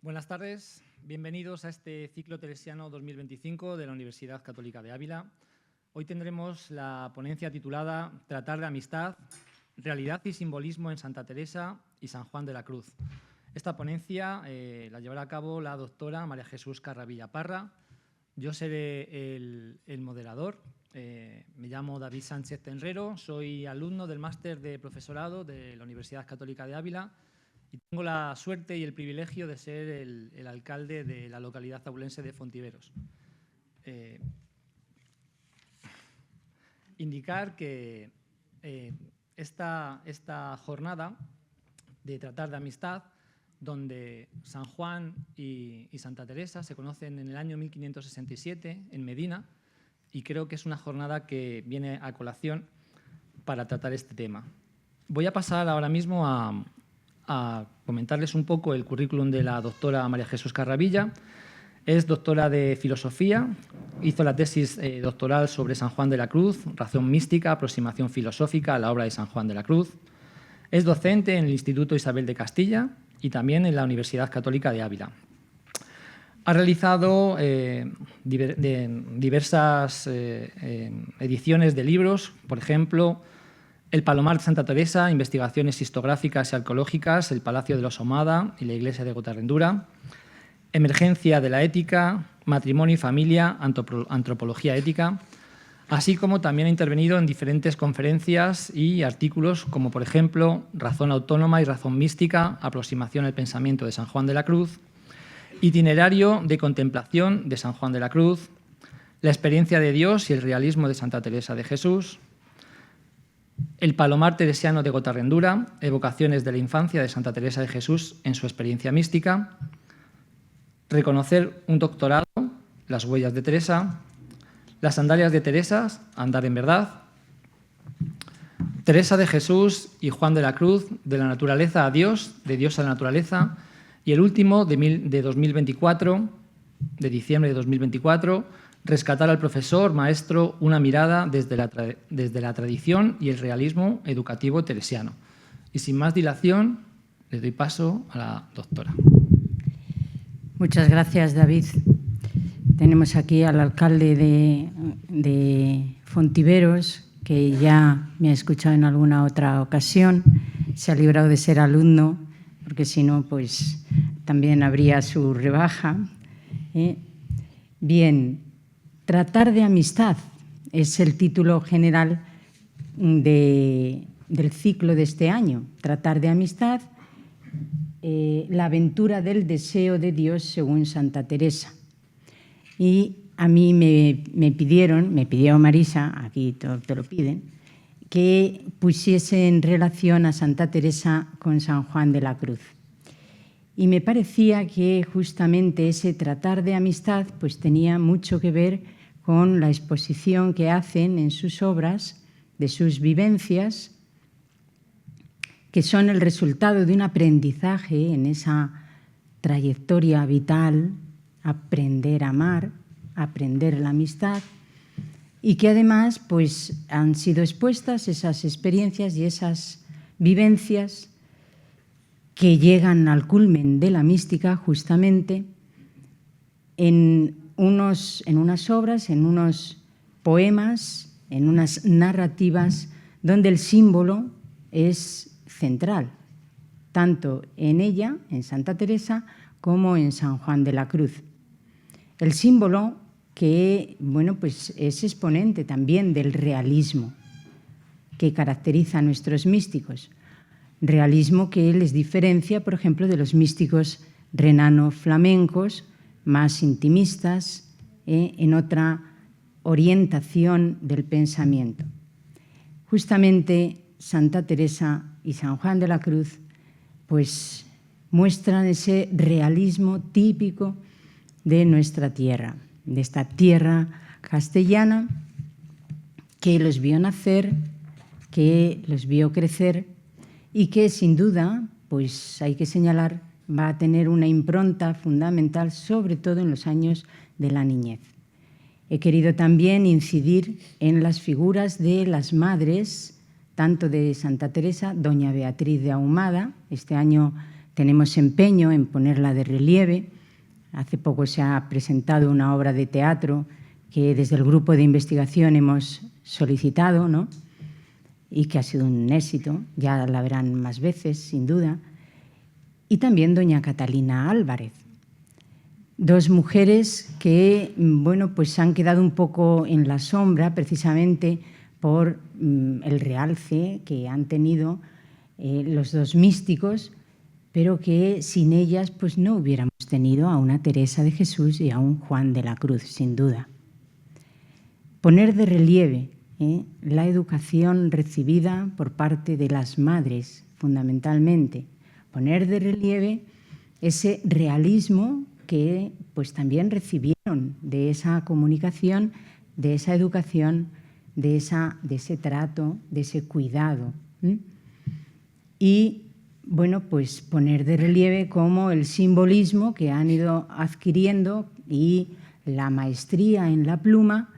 Buenas tardes, bienvenidos a este ciclo teresiano 2025 de la Universidad Católica de Ávila. Hoy tendremos la ponencia titulada Tratar de amistad, realidad y simbolismo en Santa Teresa y San Juan de la Cruz. Esta ponencia la llevará a cabo la doctora María Jesús Carravilla Parra. Yo seré el moderador. Me llamo David Sánchez Tenrero, soy alumno del máster de profesorado de la Universidad Católica de Ávila y tengo la suerte y el privilegio de ser el alcalde de la localidad abulense de Fontiveros. Indicar que esta jornada de tratar de amistad, donde San Juan y Santa Teresa se conocen en el año 1567 en Medina, y creo que es una jornada que viene a colación para tratar este tema. Voy a pasar ahora mismo a comentarles un poco el currículum de la doctora María Jesús Carravilla. Es doctora de Filosofía, hizo la tesis doctoral sobre San Juan de la Cruz, razón mística, aproximación filosófica a la obra de San Juan de la Cruz. Es docente en el Instituto Isabel de Castilla y también en la Universidad Católica de Ávila. Ha realizado diversas ediciones de libros, por ejemplo, El Palomar de Santa Teresa, investigaciones histográficas y arqueológicas, el Palacio de los Ahumada y la Iglesia de Gotarrendura, Emergencia de la ética, Matrimonio y familia, antropología ética, así como también ha intervenido en diferentes conferencias y artículos, como por ejemplo Razón autónoma y razón mística, aproximación al pensamiento de San Juan de la Cruz, Itinerario de contemplación de San Juan de la Cruz, La experiencia de Dios y el realismo de Santa Teresa de Jesús, El Palomar teresiano de Gotarrendura, evocaciones de la infancia de Santa Teresa de Jesús en su experiencia mística, Reconocer un doctorado, Las huellas de Teresa, Las sandalias de Teresa, Andar en verdad, Teresa de Jesús y Juan de la Cruz, de la naturaleza a Dios, de Dios a la naturaleza, y el último de 2024, de diciembre de 2024, Rescatar al profesor, maestro, una mirada desde la tradición y el realismo educativo teresiano. Y sin más dilación, le doy paso a la doctora. Muchas gracias, David. Tenemos aquí al alcalde de Fontiveros, que ya me ha escuchado en alguna otra ocasión. Se ha librado de ser alumno, porque si no, pues también habría su rebaja. Bien, tratar de amistad es el título general del ciclo de este año. Tratar de amistad, la aventura del deseo de Dios según Santa Teresa. Y a mí me pidió Marisa, aquí te lo piden, que pusiese en relación a Santa Teresa con San Juan de la Cruz. Y me parecía que justamente ese tratar de amistad pues tenía mucho que ver con la exposición que hacen en sus obras de sus vivencias, que son el resultado de un aprendizaje en esa trayectoria vital, aprender a amar, aprender la amistad, y que además pues, han sido expuestas esas experiencias y esas vivencias que llegan al culmen de la mística justamente en unas obras, en unos poemas, en unas narrativas donde el símbolo es central, tanto en ella, en Santa Teresa, como en San Juan de la Cruz. El símbolo que pues es exponente también del realismo que caracteriza a nuestros místicos. Realismo que les diferencia, por ejemplo, de los místicos renano-flamencos, más intimistas, en otra orientación del pensamiento. Justamente Santa Teresa y San Juan de la Cruz pues, muestran ese realismo típico de nuestra tierra, de esta tierra castellana que los vio nacer, que los vio crecer y que sin duda, pues hay que señalar, va a tener una impronta fundamental, sobre todo en los años de la niñez. He querido también incidir en las figuras de las madres, tanto de Santa Teresa, doña Beatriz de Ahumada. Este año tenemos empeño en ponerla de relieve. Hace poco se ha presentado una obra de teatro que desde el grupo de investigación hemos solicitado, ¿no? Y que ha sido un éxito, ya la verán más veces, sin duda. Y también doña Catalina Álvarez. Dos mujeres que, bueno, pues han quedado un poco en la sombra precisamente por el realce que han tenido los dos místicos, pero que sin ellas pues no hubiéramos tenido a una Teresa de Jesús y a un Juan de la Cruz, sin duda. Poner de relieve la educación recibida por parte de las madres, fundamentalmente. Poner de relieve ese realismo que pues también recibieron de esa comunicación, de esa educación, de ese trato, de ese cuidado. Y, bueno, pues poner de relieve cómo el simbolismo que han ido adquiriendo y la maestría en la pluma,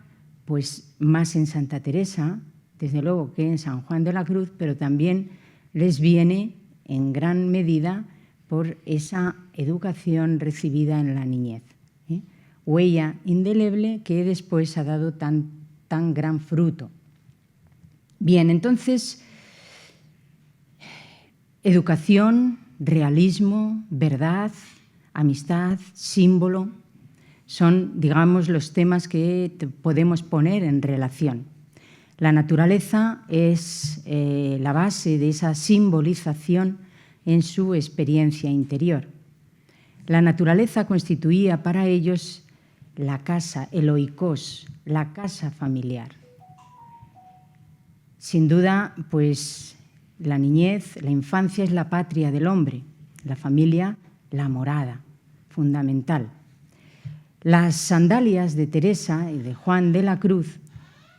pues más en Santa Teresa, desde luego que en San Juan de la Cruz, pero también les viene en gran medida por esa educación recibida en la niñez. Huella indeleble que después ha dado tan gran fruto. Bien, entonces, educación, realismo, verdad, amistad, símbolo, son, digamos, los temas que podemos poner en relación. La naturaleza es la base de esa simbolización en su experiencia interior. La naturaleza constituía para ellos la casa, el oikos, la casa familiar. Sin duda, pues la niñez, la infancia es la patria del hombre, la familia, la morada, fundamental. Las sandalias de Teresa y de Juan de la Cruz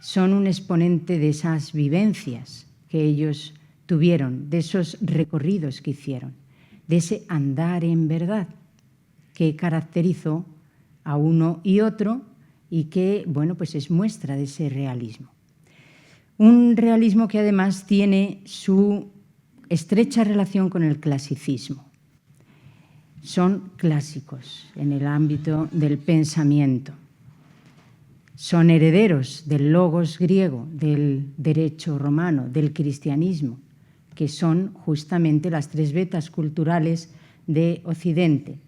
son un exponente de esas vivencias que ellos tuvieron, de esos recorridos que hicieron, de ese andar en verdad que caracterizó a uno y otro y que, bueno, pues es muestra de ese realismo. Un realismo que además tiene su estrecha relación con el clasicismo. Son clásicos en el ámbito del pensamiento. Son herederos del logos griego, del derecho romano, del cristianismo, que son justamente las tres vetas culturales de Occidente.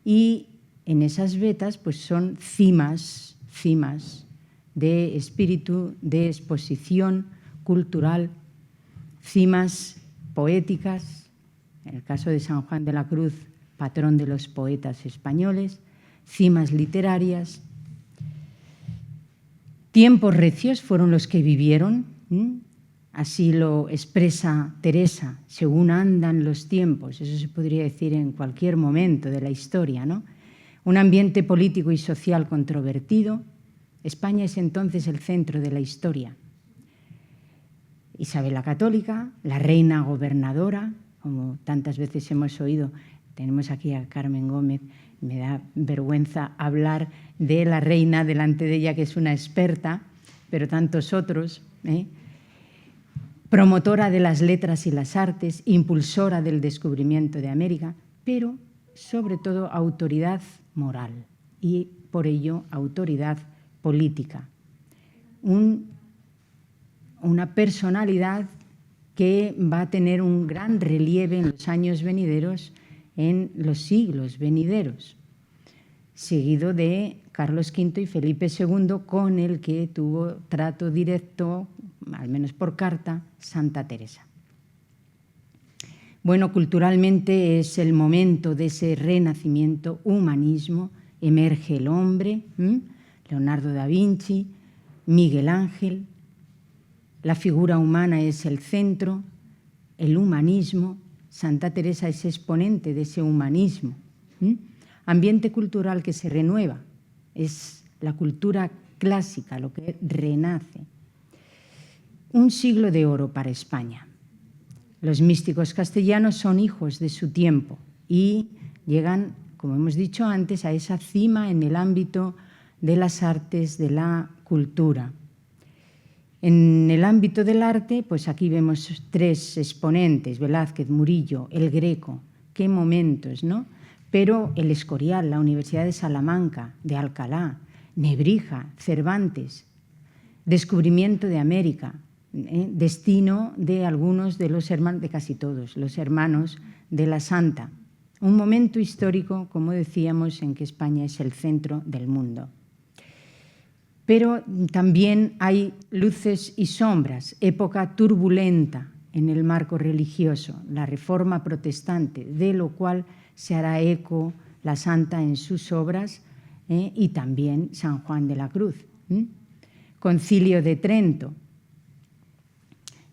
Y en esas vetas pues son cimas de espíritu, de exposición cultural, cimas poéticas, en el caso de San Juan de la Cruz, patrón de los poetas españoles, cimas literarias. Tiempos recios fueron los que vivieron, así lo expresa Teresa, según andan los tiempos, eso se podría decir en cualquier momento de la historia, ¿no? Un ambiente político y social controvertido. España es entonces el centro de la historia. Isabel la Católica, la reina gobernadora, como tantas veces hemos oído, tenemos aquí a Carmen Gómez, me da vergüenza hablar de la reina delante de ella, que es una experta, pero tantos otros, promotora de las letras y las artes, impulsora del descubrimiento de América, pero sobre todo autoridad moral y por ello autoridad política. Una personalidad que va a tener un gran relieve en los años venideros, en los siglos venideros, seguido de Carlos V y Felipe II, con el que tuvo trato directo, al menos por carta, Santa Teresa. Bueno, culturalmente es el momento de ese renacimiento, humanismo, emerge el hombre, Leonardo da Vinci, Miguel Ángel, la figura humana es el centro, el humanismo, Santa Teresa es exponente de ese humanismo. Ambiente cultural que se renueva, es la cultura clásica, lo que renace. Un siglo de oro para España. Los místicos castellanos son hijos de su tiempo y llegan, como hemos dicho antes, a esa cima en el ámbito de las artes, de la cultura. En el ámbito del arte, pues aquí vemos tres exponentes, Velázquez, Murillo, el Greco, qué momentos, ¿no? Pero el Escorial, la Universidad de Salamanca, de Alcalá, Nebrija, Cervantes, descubrimiento de América, destino de algunos de los hermanos, de casi todos, los hermanos de la Santa. Un momento histórico, como decíamos, en que España es el centro del mundo. Pero también hay luces y sombras, época turbulenta en el marco religioso, la Reforma protestante, de lo cual se hará eco la Santa en sus obras, y también San Juan de la Cruz. Concilio de Trento.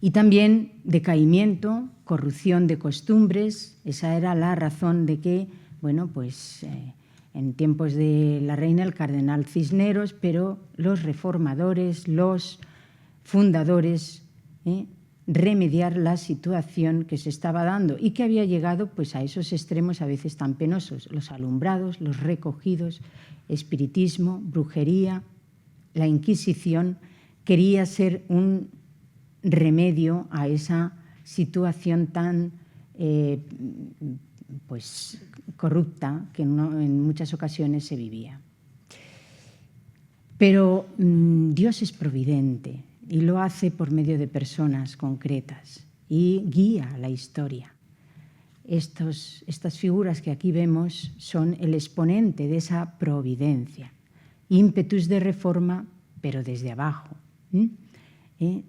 Y también decaimiento, corrupción de costumbres. Esa era la razón de que, bueno, pues en tiempos de la reina, el cardenal Cisneros, pero los reformadores, los fundadores, remediar la situación que se estaba dando y que había llegado pues, a esos extremos a veces tan penosos, los alumbrados, los recogidos, espiritismo, brujería, la Inquisición quería ser un remedio a esa situación tan pues, corrupta que en muchas ocasiones se vivía. Pero Dios es providente y lo hace por medio de personas concretas y guía la historia. Estas figuras que aquí vemos son el exponente de esa providencia, ímpetus de reforma, pero desde abajo,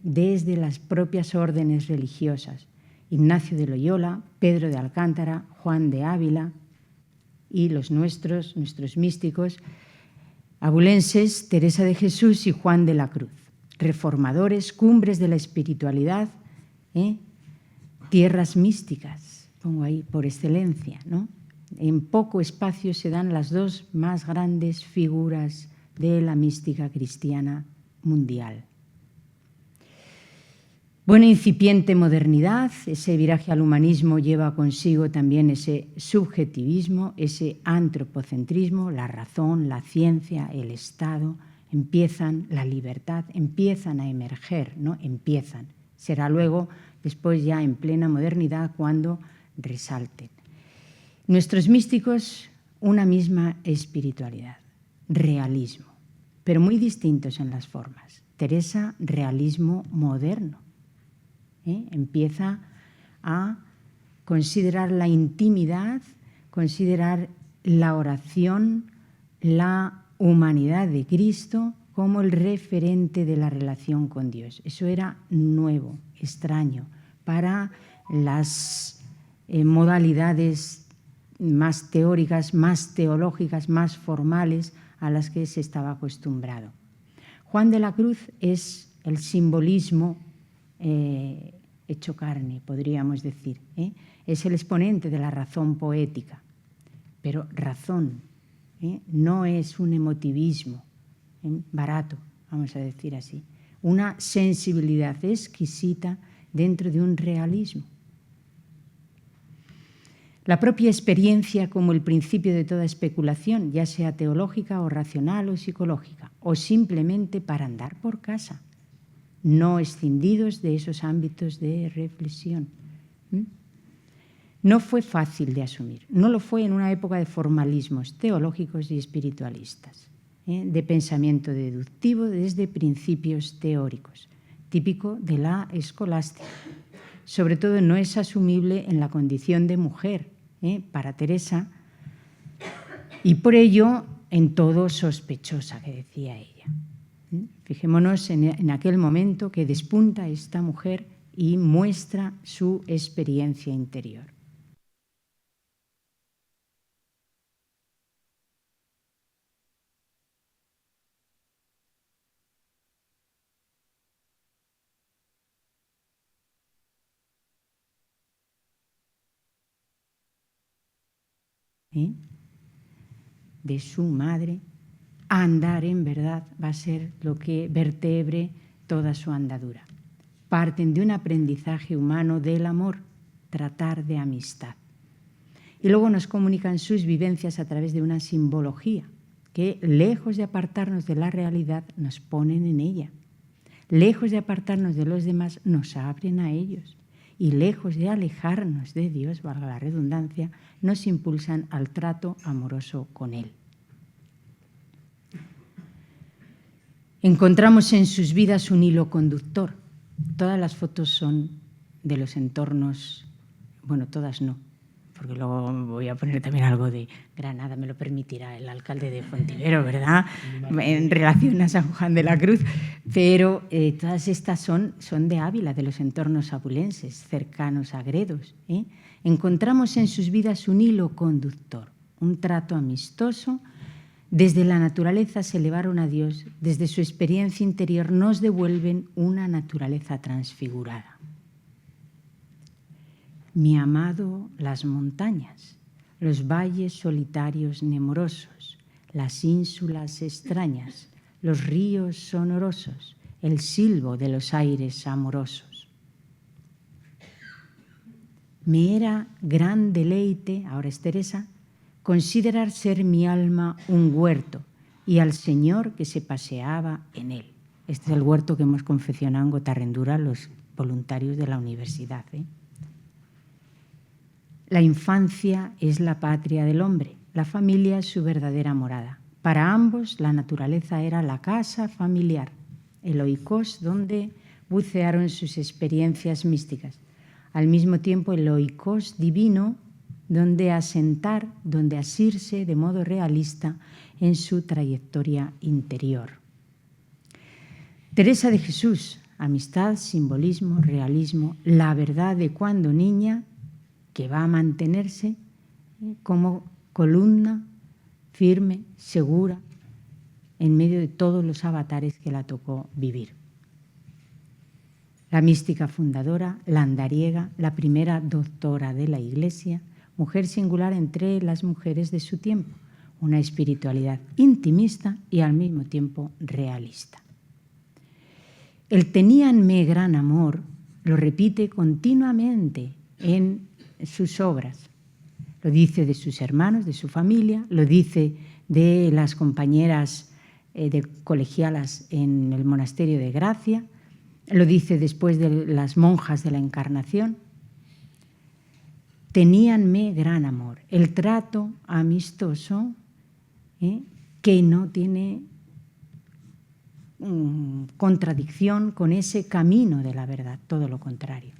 desde las propias órdenes religiosas. Ignacio de Loyola, Pedro de Alcántara, Juan de Ávila y los nuestros místicos abulenses, Teresa de Jesús y Juan de la Cruz. Reformadores, cumbres de la espiritualidad, tierras místicas, pongo ahí por excelencia, ¿no? En poco espacio se dan las dos más grandes figuras de la mística cristiana mundial. Buena incipiente modernidad, ese viraje al humanismo lleva consigo también ese subjetivismo, ese antropocentrismo, la razón, la ciencia, el Estado, empiezan la libertad, empiezan a emerger, ¿no? Empiezan. Será luego, después ya en plena modernidad, cuando resalten. Nuestros místicos, una misma espiritualidad, realismo, pero muy distintos en las formas. Teresa, realismo moderno. Empieza a considerar la intimidad, considerar la oración, la humanidad de Cristo como el referente de la relación con Dios. Eso era nuevo, extraño, para las modalidades más teóricas, más teológicas, más formales a las que se estaba acostumbrado. Juan de la Cruz es el simbolismo hecho carne, podríamos decir. Es el exponente de la razón poética, pero razón, no es un emotivismo barato, vamos a decir así, una sensibilidad exquisita dentro de un realismo. La propia experiencia como el principio de toda especulación, ya sea teológica o racional o psicológica, o simplemente para andar por casa, no escindidos de esos ámbitos de reflexión. No fue fácil de asumir, no lo fue en una época de formalismos teológicos y espiritualistas, de pensamiento deductivo desde principios teóricos, típico de la escolástica. Sobre todo no es asumible en la condición de mujer, para Teresa, y por ello en todo sospechosa, que decía ella. Fijémonos en aquel momento que despunta esta mujer y muestra su experiencia interior. De su madre, andar en verdad va a ser lo que vertebre toda su andadura. Parten de un aprendizaje humano del amor, tratar de amistad. Y luego nos comunican sus vivencias a través de una simbología que, lejos de apartarnos de la realidad, nos ponen en ella. Lejos de apartarnos de los demás, nos abren a ellos. y lejos de alejarnos de Dios, valga la redundancia, nos impulsan al trato amoroso con Él. Encontramos en sus vidas un hilo conductor. Todas las fotos son de los entornos, bueno, todas no, porque luego voy a poner también algo de Granada, me lo permitirá el alcalde de Fontivero, ¿verdad?, en relación a San Juan de la Cruz, pero todas estas son de Ávila, de los entornos abulenses, cercanos a Gredos. Encontramos en sus vidas un hilo conductor, un trato amistoso. Desde la naturaleza se elevaron a Dios, desde su experiencia interior nos devuelven una naturaleza transfigurada. Mi amado, las montañas, los valles solitarios nemorosos, las ínsulas extrañas, los ríos sonorosos, el silbo de los aires amorosos. Me era gran deleite, ahora es Teresa, considerar ser mi alma un huerto y al Señor que se paseaba en él. Este es el huerto que hemos confeccionado en Gotarrendura los voluntarios de la universidad. La infancia es la patria del hombre, la familia es su verdadera morada. Para ambos la naturaleza era la casa familiar, el oikos donde bucearon sus experiencias místicas. Al mismo tiempo el oikos divino donde asentar, donde asirse de modo realista en su trayectoria interior. Teresa de Jesús, amistad, simbolismo, realismo, la verdad de cuando niña, que va a mantenerse como columna firme, segura, en medio de todos los avatares que la tocó vivir. La mística fundadora, la andariega, la primera doctora de la Iglesia, mujer singular entre las mujeres de su tiempo, una espiritualidad intimista y al mismo tiempo realista. El teníanme gran amor lo repite continuamente en sus obras. Lo dice de sus hermanos, de su familia, lo dice de las compañeras de colegialas en el monasterio de Gracia, lo dice después de las monjas de la Encarnación. Teníanme gran amor, el trato amistoso que no tiene contradicción con ese camino de la verdad, todo lo contrario.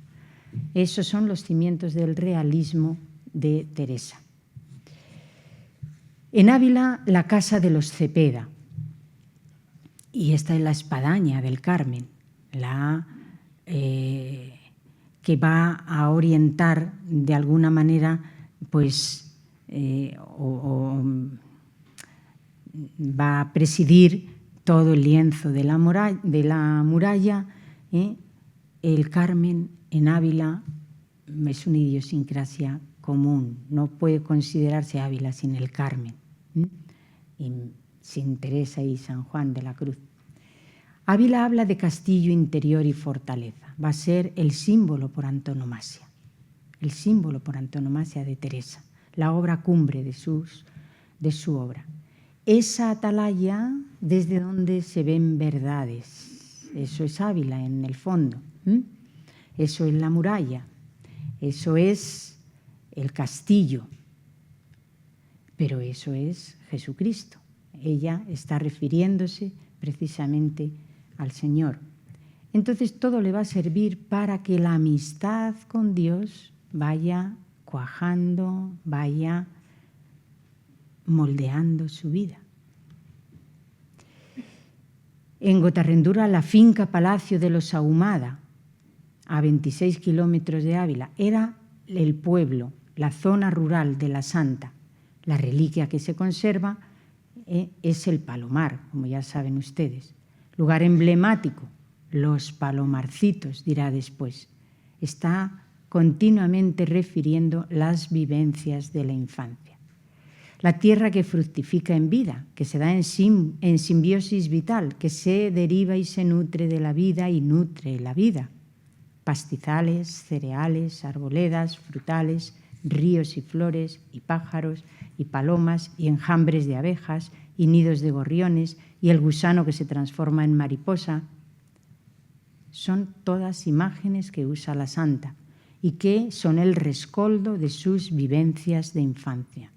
Esos son los cimientos del realismo de Teresa. En Ávila, la casa de los Cepeda, y esta es la espadaña del Carmen, que va a orientar de alguna manera, pues, va a presidir todo el lienzo de la muralla. El Carmen en Ávila es una idiosincrasia común, no puede considerarse Ávila sin el Carmen, y sin Teresa y San Juan de la Cruz. Ávila habla de castillo interior y fortaleza. Va a ser el símbolo por antonomasia de Teresa, la obra cumbre de su obra. Esa atalaya desde donde se ven verdades, eso es Ávila en el fondo, eso es la muralla, eso es el castillo, pero eso es Jesucristo. Ella está refiriéndose precisamente al Señor. Entonces todo le va a servir para que la amistad con Dios vaya cuajando, vaya moldeando su vida. En Gotarrendura, la finca Palacio de los Ahumada, a 26 kilómetros de Ávila, era el pueblo, la zona rural de la Santa. La reliquia que se conserva es el palomar, como ya saben ustedes. Lugar emblemático, los palomarcitos, dirá después. Está continuamente refiriendo las vivencias de la infancia. La tierra que fructifica en vida, que se da en simbiosis vital, que se deriva y se nutre de la vida y nutre la vida. Pastizales, cereales, arboledas, frutales, ríos y flores, y pájaros, y palomas, y enjambres de abejas, y nidos de gorriones, y el gusano que se transforma en mariposa. Son todas imágenes que usa la Santa. y que son el rescoldo de sus vivencias de infancia.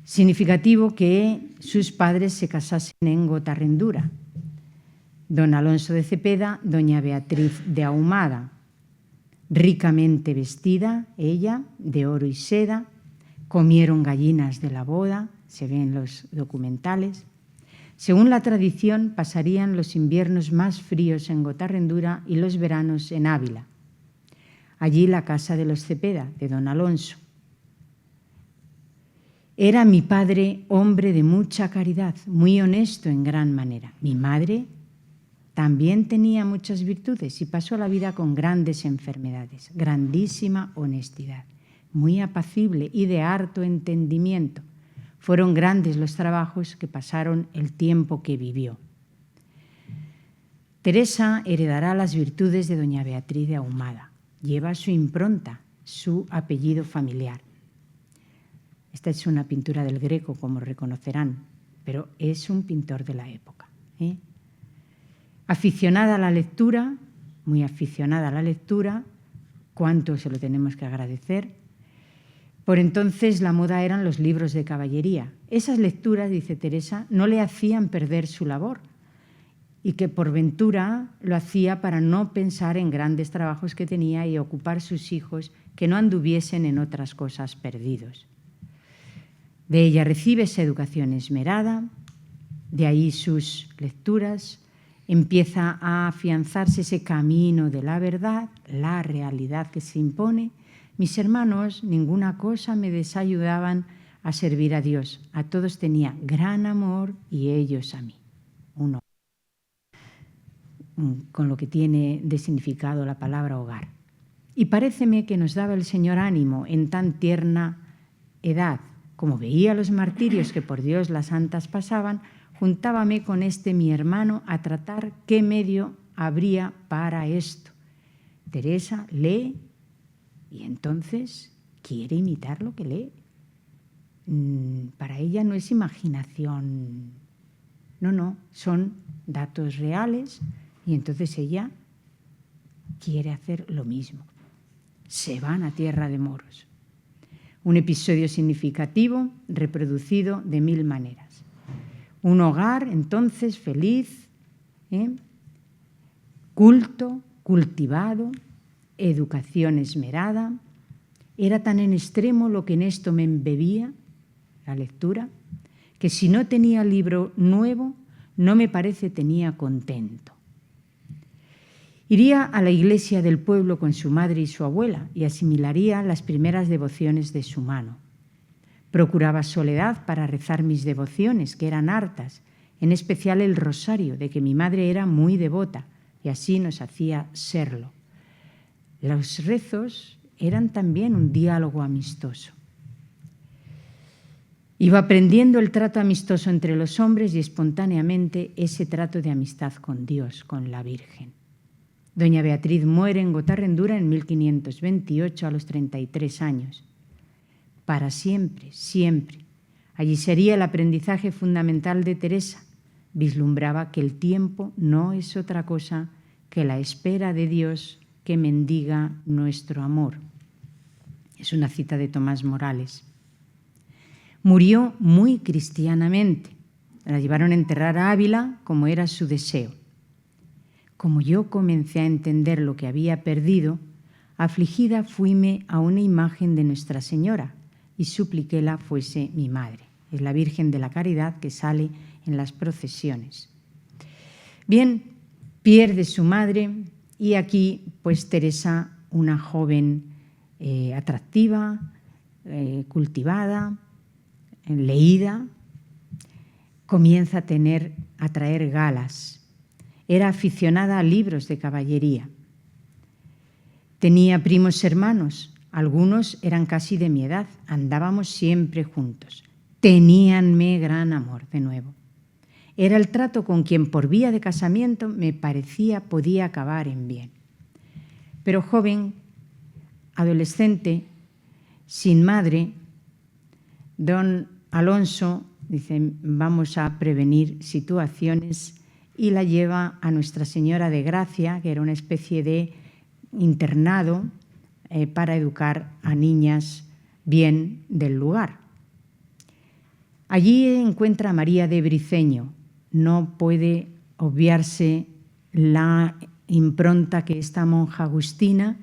Significativo que sus padres se casasen en Gotarrendura. Don Alonso de Cepeda, doña Beatriz de Ahumada, ricamente vestida, ella, de oro y seda, comieron gallinas de la boda, se ve en los documentales. Según la tradición, pasarían los inviernos más fríos en Gotarrendura y los veranos en Ávila. Allí la casa de los Cepeda, de don Alonso. Era mi padre hombre de mucha caridad, muy honesto en gran manera. Mi madre también tenía muchas virtudes y pasó la vida con grandes enfermedades, grandísima honestidad, muy apacible y de harto entendimiento. Fueron grandes los trabajos que pasaron el tiempo que vivió. Teresa heredará las virtudes de doña Beatriz de Ahumada. Lleva su impronta, su apellido familiar. Esta es una pintura del Greco, como reconocerán, pero es un pintor de la época. Aficionada a la lectura, muy aficionada a la lectura, cuánto se lo tenemos que agradecer. Por entonces la moda eran los libros de caballería. Esas lecturas, dice Teresa, no le hacían perder su labor y que por ventura lo hacía para no pensar en grandes trabajos que tenía y ocupar sus hijos que no anduviesen en otras cosas perdidos. De ella recibe esa educación esmerada, de ahí sus lecturas, empieza a afianzarse ese camino de la verdad, la realidad que se impone. Mis hermanos, ninguna cosa me desayudaban a servir a Dios. A todos tenía gran amor y ellos a mí. Uno. Con lo que tiene de significado la palabra hogar. Y paréceme que nos daba el Señor ánimo en tan tierna edad. Como veía los martirios que por Dios las santas pasaban, juntábame con mi hermano a tratar qué medio habría para esto. Teresa lee y entonces quiere imitar lo que lee. Para ella no es imaginación, no, son datos reales y entonces ella quiere hacer lo mismo. Se van a tierra de moros. Un episodio significativo, reproducido de 1000 maneras. Un hogar, entonces, feliz, culto, cultivado, educación esmerada. Era tan en extremo lo que en esto me embebía, la lectura, que si no tenía libro nuevo, no me parece tenía contento. Iría a la iglesia del pueblo con su madre y su abuela y asimilaría las primeras devociones de su mano. Procuraba soledad para rezar mis devociones, que eran hartas, en especial el rosario, de que mi madre era muy devota y así nos hacía serlo. Los rezos eran también un diálogo amistoso. Iba aprendiendo el trato amistoso entre los hombres y espontáneamente ese trato de amistad con Dios, con la Virgen. Doña Beatriz muere en Gotarrendura en 1528 a los 33 años. Para siempre, siempre. Allí sería el aprendizaje fundamental de Teresa. Vislumbraba que el tiempo no es otra cosa que la espera de Dios que mendiga nuestro amor. Es una cita de Tomás Morales. Murió muy cristianamente. La llevaron a enterrar a Ávila como era su deseo. Como yo comencé a entender lo que había perdido, afligida fuime a una imagen de Nuestra Señora y supliquéla fuese mi madre. Es la Virgen de la Caridad que sale en las procesiones. Bien, pierde su madre y aquí pues Teresa, una joven atractiva, cultivada, leída, comienza a traer galas. Era aficionada a libros de caballería. Tenía primos hermanos, algunos eran casi de mi edad, andábamos siempre juntos. Teníanme gran amor, de nuevo. Era el trato con quien por vía de casamiento me parecía podía acabar en bien. Pero joven, adolescente, sin madre, don Alonso dice, vamos a prevenir situaciones y la lleva a Nuestra Señora de Gracia, que era una especie de internado para educar a niñas bien del lugar. Allí encuentra a María de Briceño. No puede obviarse la impronta que esta monja agustina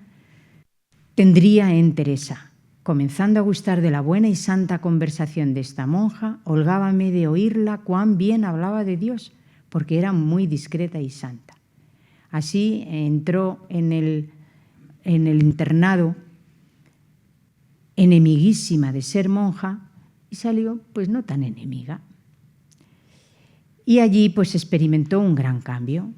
tendría en Teresa. Comenzando a gustar de la buena y santa conversación de esta monja, holgábame de oírla cuán bien hablaba de Dios, porque era muy discreta y santa. Así entró en el internado, enemiguísima de ser monja, y salió pues no tan enemiga. Y allí pues experimentó un gran cambio.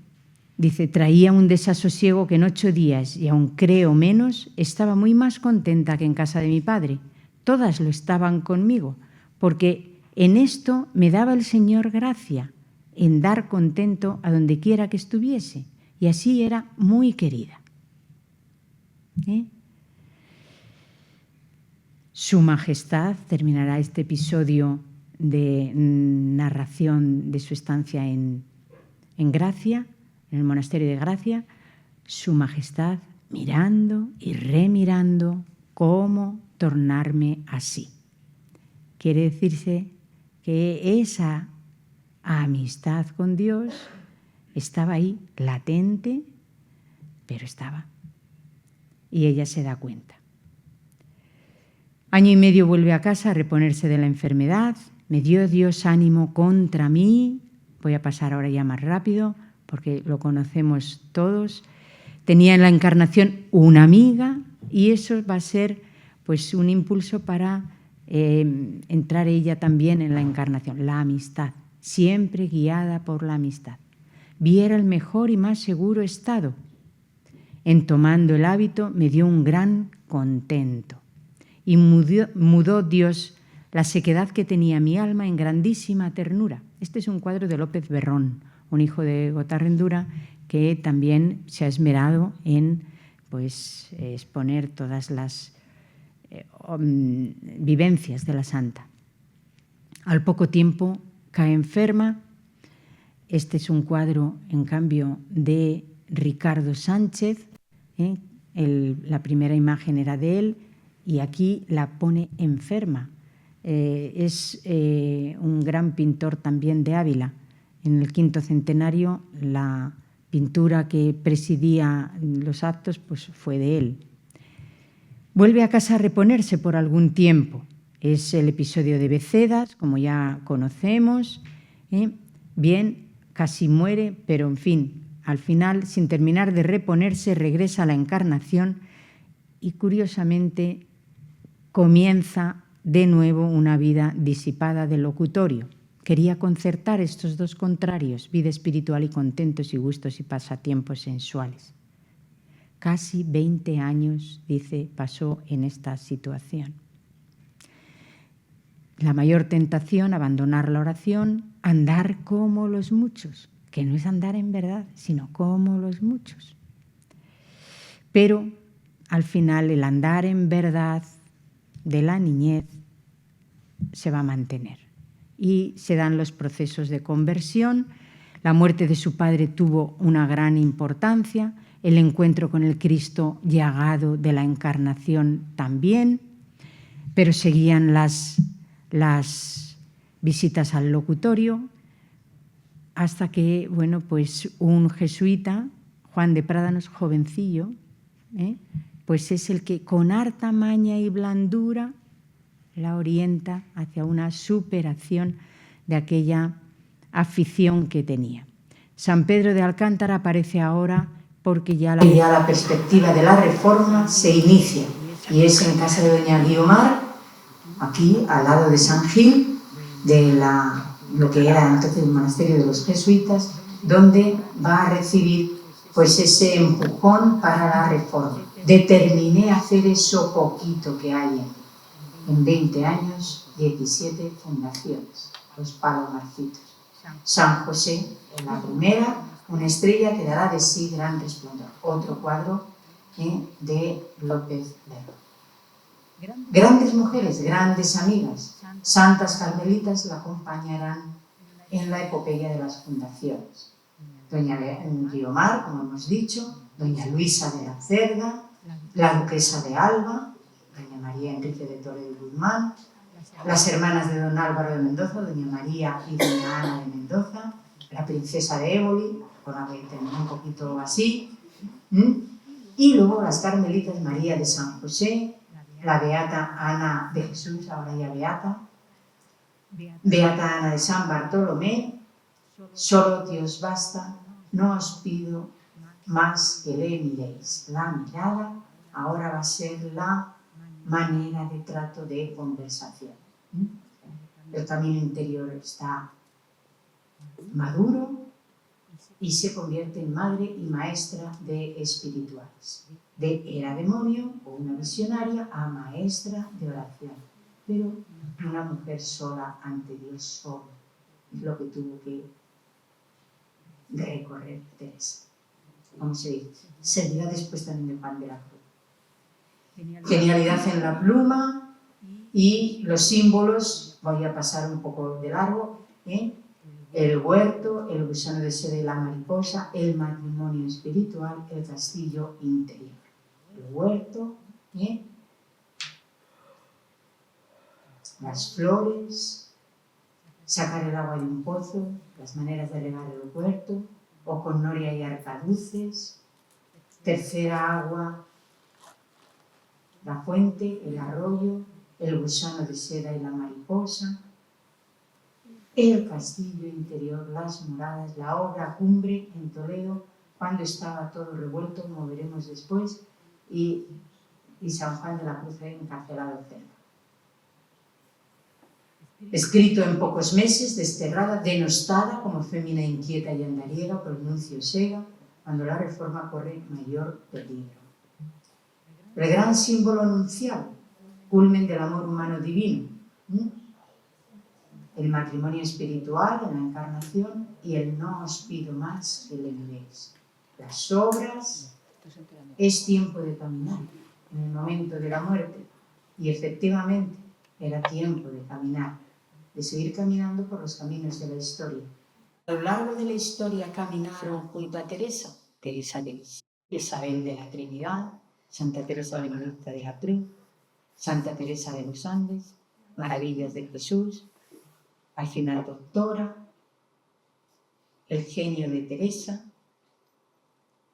Dice, traía un desasosiego que en 8 días, y aun creo menos, estaba muy más contenta que en casa de mi padre. Todas lo estaban conmigo, porque en esto me daba el Señor gracia, en dar contento a donde quiera que estuviese, y así era muy querida. Su Majestad terminará este episodio de narración de su estancia en Gracia, en el monasterio de Gracia. Su Majestad mirando y remirando cómo tornarme así. Quiere decirse que esa amistad con Dios estaba ahí, latente, pero estaba. Y ella se da cuenta. Año y medio vuelve a casa a reponerse de la enfermedad. Me dio Dios ánimo contra mí. Voy a pasar ahora ya más rápido, porque lo conocemos todos. Tenía en la Encarnación una amiga, y eso va a ser pues un impulso para entrar ella también en la Encarnación, la amistad, siempre guiada por la amistad. Viera el mejor y más seguro estado. En tomando el hábito me dio un gran contento. Y mudó Dios la sequedad que tenía mi alma en grandísima ternura. Este es un cuadro de López Berrón, un hijo de Gotarrendura, que también se ha esmerado en pues, exponer todas las vivencias de la santa. Al poco tiempo cae enferma. Este es un cuadro, en cambio, de Ricardo Sánchez. La primera imagen era de él, y aquí la pone enferma. Es un gran pintor también de Ávila. En el 5º centenario, la pintura que presidía los actos pues, fue de él. Vuelve a casa a reponerse por algún tiempo. Es el episodio de Becedas, como ya conocemos. Bien, casi muere, pero en fin, al final, sin terminar de reponerse, regresa a la Encarnación y, curiosamente, comienza de nuevo una vida disipada de locutorio. Quería concertar estos dos contrarios, vida espiritual y contentos y gustos y pasatiempos sensuales. Casi 20 años, dice, pasó en esta situación. La mayor tentación, abandonar la oración, andar como los muchos, que no es andar en verdad, sino como los muchos. Pero al final el andar en verdad de la niñez se va a mantener y se dan los procesos de conversión. La muerte de su padre tuvo una gran importancia, el encuentro con el Cristo llagado de la Encarnación también, pero seguían las visitas al locutorio hasta que, bueno, pues un jesuita, Juan de Prádanos, jovencillo, pues es el que con harta maña y blandura la orienta hacia una superación de aquella afición que tenía. San Pedro de Alcántara aparece ahora porque ya la perspectiva de la reforma se inicia, y es en casa de doña Guiomar, aquí al lado de San Gil, de lo que era entonces el monasterio de los jesuitas, donde va a recibir pues ese empujón para la reforma. Determiné hacer eso poquito que hay en 20 años, 17 fundaciones, los palomarcitos. San José, en la primera, una estrella que dará de sí gran resplandor. Otro cuadro de López Berrón. Grandes mujeres, grandes amigas, santas carmelitas la acompañarán en la epopeya de las fundaciones. Doña Guiomar, como hemos dicho, doña Luisa de la Cerda, la duquesa de Alba, doña María Enrique de Toledo y Guzmán, las hermanas de don Álvaro de Mendoza, doña María y doña Ana de Mendoza, la princesa de Éboli, con la que terminó un poquito así, y luego las carmelitas María de San José, la beata Ana de Jesús, ahora ya beata Ana de San Bartolomé. Solo Dios basta, no os pido más que le miréis. La mirada ahora va a ser la manera de trato de conversación. El camino interior está maduro y se convierte en madre y maestra de espirituales. Era demonio o una visionaria a maestra de oración, pero una mujer sola ante Dios solo. Es lo que tuvo que recorrer Teresa. Vamos a ir. Servirá después también del pan de la cruz. Genialidad en la pluma y los símbolos, voy a pasar un poco de largo, el huerto, el gusano de seda y la mariposa, el matrimonio espiritual, el castillo interior. El huerto, las flores, sacar el agua de un pozo, las maneras de regar el huerto, o con noria y arcaduces, tercera agua, la fuente, el arroyo, el gusano de seda y la mariposa, el castillo interior, las moradas, la obra cumbre en Toledo, cuando estaba todo revuelto, como veremos después, y San Juan de la Cruz encarcelado cerca. Escrito en pocos meses, desterrada, denostada como fémina inquieta y andariega por el nuncio Sega, cuando la reforma corre mayor peligro. El gran símbolo nuncial, culmen del amor humano divino, el matrimonio espiritual en la encarnación y el no os pido más que le miréis. Las obras, es tiempo de caminar en el momento de la muerte, y efectivamente era tiempo de caminar, de seguir caminando por los caminos de la historia. A lo largo de la historia caminaron junto a Teresa, Teresa de Isabel de la Trinidad, Santa Teresa Benedicta de la Cruz, Santa Teresa de los Andes, Maravillas de Jesús, al final doctora, el genio de Teresa,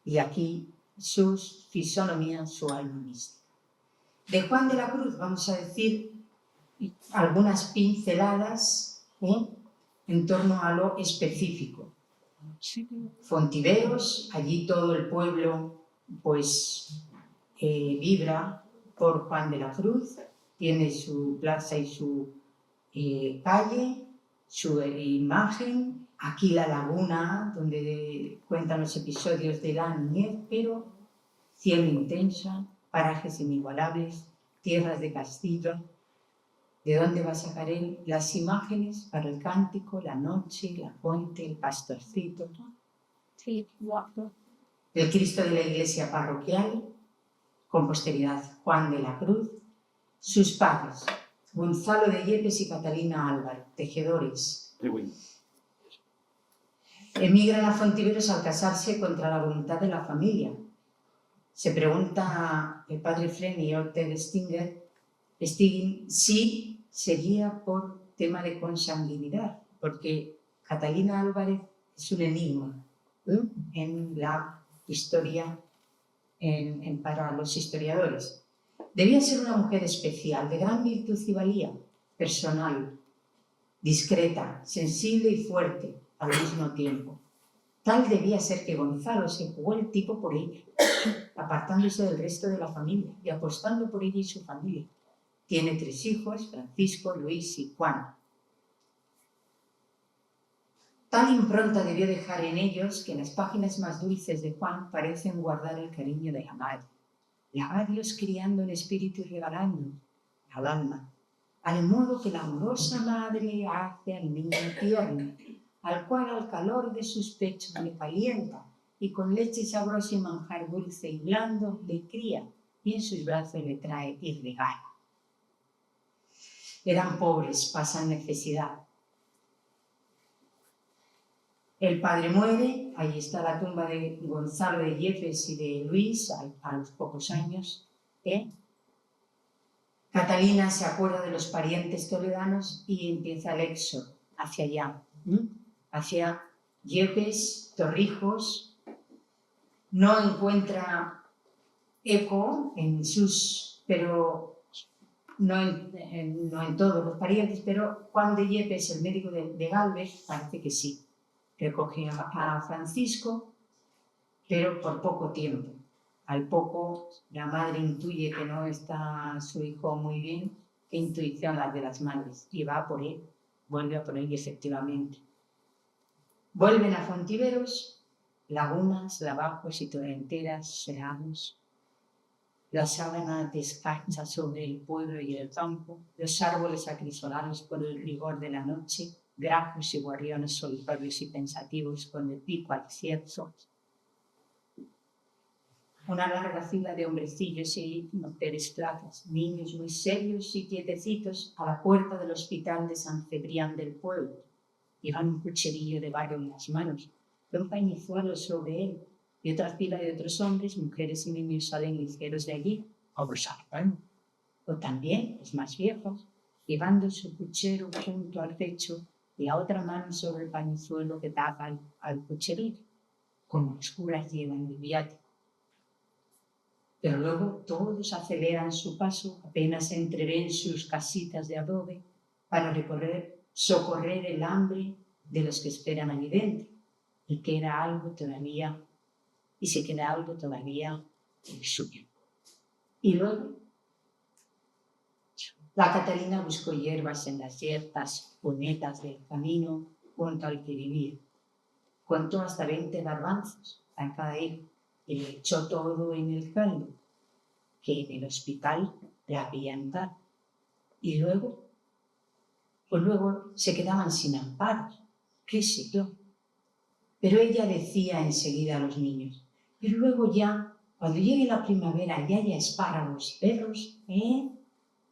y aquí sus fisonomías, su alma mística. De Juan de la Cruz vamos a decir algunas pinceladas en torno a lo específico. Fontiveros, allí todo el pueblo pues vibra por Juan de la Cruz, tiene su plaza y su calle, su imagen, aquí la laguna donde cuentan los episodios de la niñez, pero cielo intenso, parajes inigualables, tierras de castillo. ¿De dónde va a sacar él las imágenes para el cántico, la noche, la fuente, el pastorcito? Sí, guapo. El Cristo de la iglesia parroquial, con posteridad Juan de la Cruz, sus padres, Gonzalo de Yepes y Catalina Álvarez, tejedores. Emigran a Fontiveros al casarse contra la voluntad de la familia. Se pregunta el padre Freni y Ortega Stigin si sería por tema de consanguinidad, porque Catalina Álvarez es un enigma en la historia, para los historiadores. Debía ser una mujer especial, de gran virtud y valía, personal, discreta, sensible y fuerte al mismo tiempo. Tal debía ser que Gonzalo se jugó el tipo por ella, apartándose del resto de la familia y apostando por ella y su familia. Tiene 3 hijos, Francisco, Luis y Juan. Tal impronta debió dejar en ellos que en las páginas más dulces de Juan parecen guardar el cariño de la madre. La va Dios criando en espíritu y regalando al alma, al modo que la amorosa madre hace al niño tierno, al cual al calor de sus pechos le calienta y con leche sabrosa y manjar dulce y blando le cría y en sus brazos le trae y regala. Eran pobres, pasan necesidad. El padre muere, ahí está la tumba de Gonzalo de Yepes y de Luis a los pocos años. Catalina se acuerda de los parientes toledanos y empieza el éxodo hacia allá, hacia Yepes, Torrijos. No encuentra eco en sus, pero no en todos los parientes, pero Juan de Yepes, el médico de Gálvez, parece que sí. Recoge a Francisco, pero por poco tiempo. Al poco, la madre intuye que no está su hijo muy bien. Qué intuición la de las madres. Y va por él, vuelve a por él, y efectivamente. Vuelven a Fontiveros, lagunas, lavajos y torrenteras, cerrados. La sábana descansa sobre el pueblo y el campo, los árboles acrisolados por el rigor de la noche, grajos y gorriones solitarios y pensativos con el pico al cierzo. Una larga fila de hombrecillos y mujeres flacas, niños muy serios y quietecitos a la puerta del hospital de San Cebrián del pueblo. Llevan un cuchillo de barro en las manos, un pañizuelo sobre él, y otra fila de otros hombres, mujeres y niños salen ligeros de allí a buscar pan. O también los más viejos, llevando su puchero junto al pecho y la otra mano sobre el pañizuelo que tapa al pucherito, como los curas llevan el viático. Pero luego todos aceleran su paso, apenas se entreven sus casitas de adobe para socorrer el hambre de los que esperan allí dentro, y que era algo todavía, y se queda algo todavía el suyo. Y luego la Catalina buscó hierbas en las yertas punetas del camino junto al que vivía. Contó hasta 20 garbanzos a cada hijo y le echó todo en el caldo que en el hospital le habían dado. Y luego se quedaban sin amparos, qué sé yo. Pero ella decía enseguida a los niños, pero luego ya, cuando llegue la primavera y haya espárragos y perros,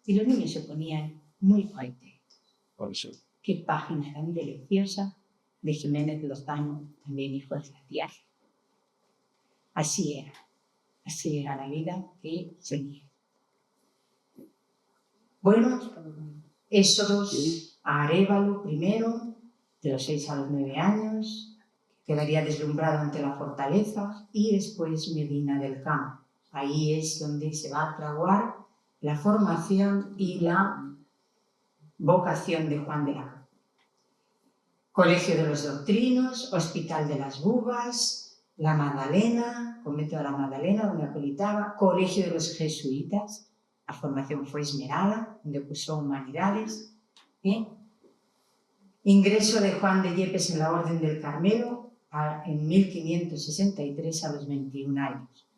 Y los niños se ponían muy contentos. Qué página tan deliciosa de Jiménez Lozano, también hijo de la tierra. Así era la vida que seguía. Bueno, éxodos a Arévalo primero, de los 6 a los 9 años, quedaría deslumbrado ante la fortaleza, y después Medina del Campo. Ahí es donde se va a fraguar la formación y la vocación de Juan de la Cruz. Colegio de los Doctrinos, Hospital de las Bubas, La Magdalena, Convento de la Magdalena, donde acolitaba, Colegio de los Jesuitas, la formación fue esmerada, donde cursó humanidades, ingreso de Juan de Yepes en la Orden del Carmelo en 1563 a los 21 años.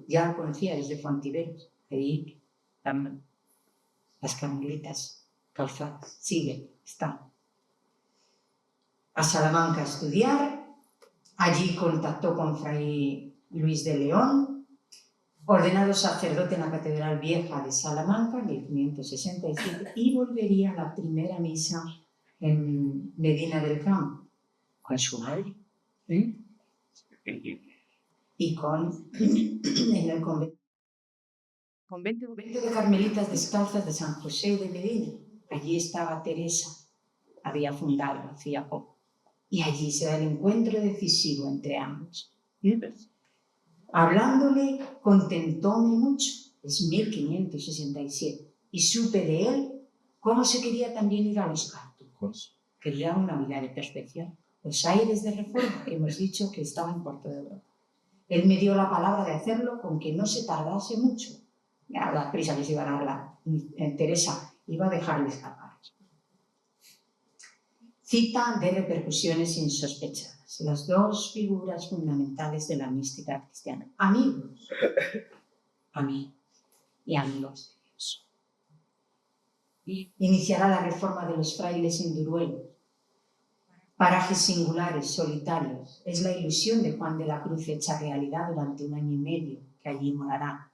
Ya lo conocía desde Fontiveros, ahí las carmelitas calzadas, están. A Salamanca a estudiar, allí contactó con Fray Luis de León, ordenado sacerdote en la Catedral Vieja de Salamanca en 1567, y volvería a la primera misa en Medina del Campo con su madre y en el convento de Carmelitas Descalzas de San José de Medina. Allí estaba Teresa, había fundado hacía poco, y allí se da el encuentro decisivo entre ambos. Hablándole, contentóme mucho, es 1567, y supe de él cómo se quería también ir a los cártulos. Quería una vida de perfección, los aires de reforma que hemos dicho que estaban por toda Europa. Él me dio la palabra de hacerlo con que no se tardase mucho. A la prisa que se iba a dar Teresa iba a dejarle escapar. Cita de repercusiones insospechadas. Las dos figuras fundamentales de la mística cristiana. Amigos. A mí y amigos de Dios. Iniciará la reforma de los frailes en Duruelo. Parajes singulares, solitarios. Es la ilusión de Juan de la Cruz hecha realidad durante 1 año y medio, que allí morará.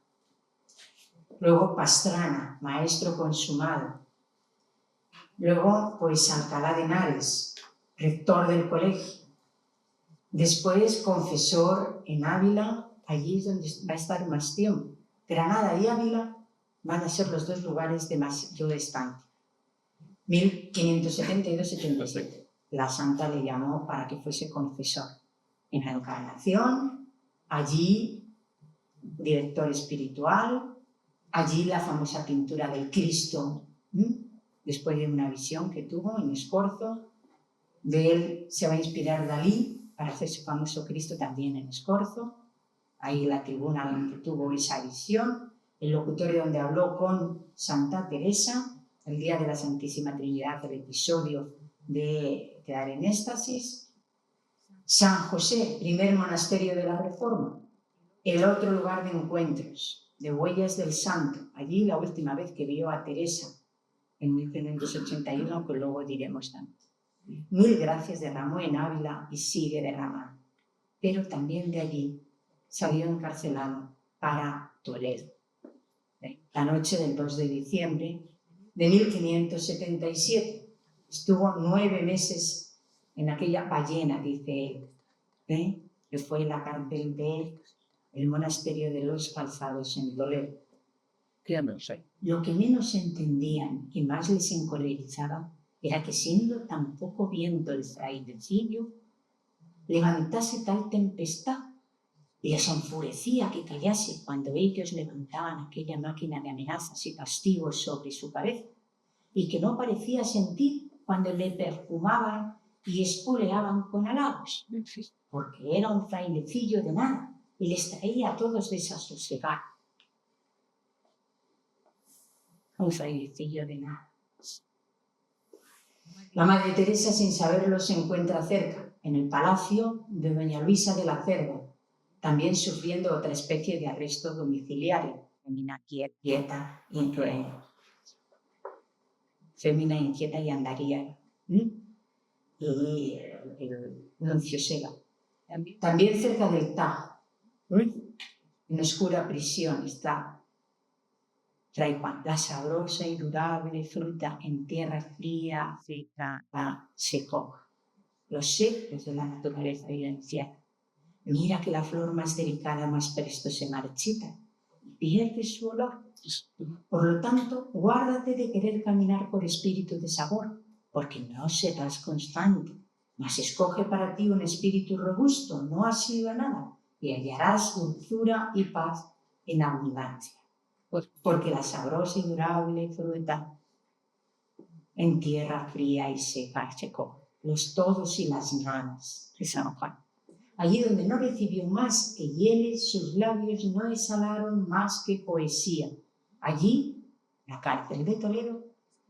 Luego Pastrana, maestro consumado. Luego, pues Alcalá de Henares, rector del colegio. Después, confesor en Ávila, allí es donde va a estar más tiempo. Granada y Ávila van a ser los dos lugares de mayor estancia. 1572-77. La santa le llamó para que fuese confesor. En la Encarnación, allí director espiritual, allí la famosa pintura del Cristo, después de una visión que tuvo en Escorzo. De él se va a inspirar Dalí para hacer su famoso Cristo también en Escorzo. Ahí la tribuna donde tuvo esa visión, el locutorio donde habló con Santa Teresa, el día de la Santísima Trinidad, el episodio de quedar en éxtasis. San José, primer monasterio de la Reforma, el otro lugar de encuentros, de huellas del santo. Allí la última vez que vio a Teresa, en 1581, que luego diremos tanto. 1000 gracias derramó en Ávila y sigue derramando. Pero también de allí salió encarcelado para Toledo. La noche del 2 de diciembre de 1577. Estuvo 9 meses en aquella ballena, dice él, que fue la cárcel del monasterio de los Calzados en Toledo. Lo que menos entendían y más les encolerizaba era que, siendo tan poco viento el frailecillo, levantase tal tempestad, y les enfurecía que callase cuando ellos levantaban aquella máquina de amenazas y castigos sobre su cabeza, y que no parecía sentir cuando le perfumaban y espuleaban con halagos, porque era un frailecillo de nada y les traía a todos desasosiegado. Un frailecillo de nada. La Madre Teresa, sin saberlo, se encuentra cerca, en el palacio de doña Luisa de la Cerda, también sufriendo otra especie de arresto domiciliario. Quieta, fémina inquieta y andaría. Y el nuncio Sega. También cerca del Tajo, en oscura prisión, está Fray Juan, la sabrosa y durable fruta en tierra fría, seca, secó. Los secretos de la naturaleza vivencial. Mira que la flor más delicada más presto se marchita y pierde su olor. Por lo tanto, guárdate de querer caminar por espíritu de sabor, porque no serás constante, mas escoge para ti un espíritu robusto, no asido a nada, y hallarás dulzura y paz en abundancia. Porque la sabrosa y durable fruta en tierra fría y seca secó. Los todos y las ranas de San Juan. Allí donde no recibió más que hieles, sus labios no exhalaron más que poesía. Allí, en la cárcel de Toledo,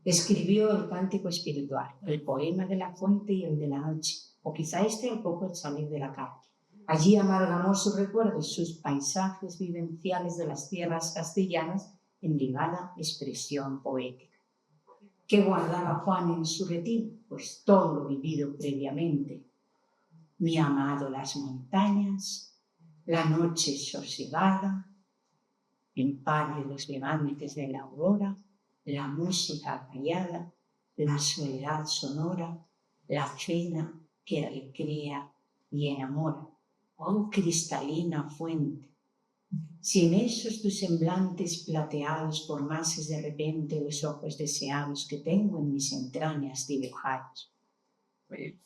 escribió el cántico espiritual, el poema de la fuente y el de la noche, o quizá al poco al salir de la cárcel. Allí amalgamó sus recuerdos, sus paisajes vivenciales de las tierras castellanas en ligada expresión poética. ¿Qué guardaba Juan en su retiro? Pues todo lo vivido previamente. Mi amado, las montañas, la noche sosegada, en paz de los levantes de la aurora, la música callada, la soledad sonora, la cena que recrea y enamora. Oh cristalina fuente, si en esos tus semblantes plateados formases de repente los ojos deseados que tengo en mis entrañas dibujados,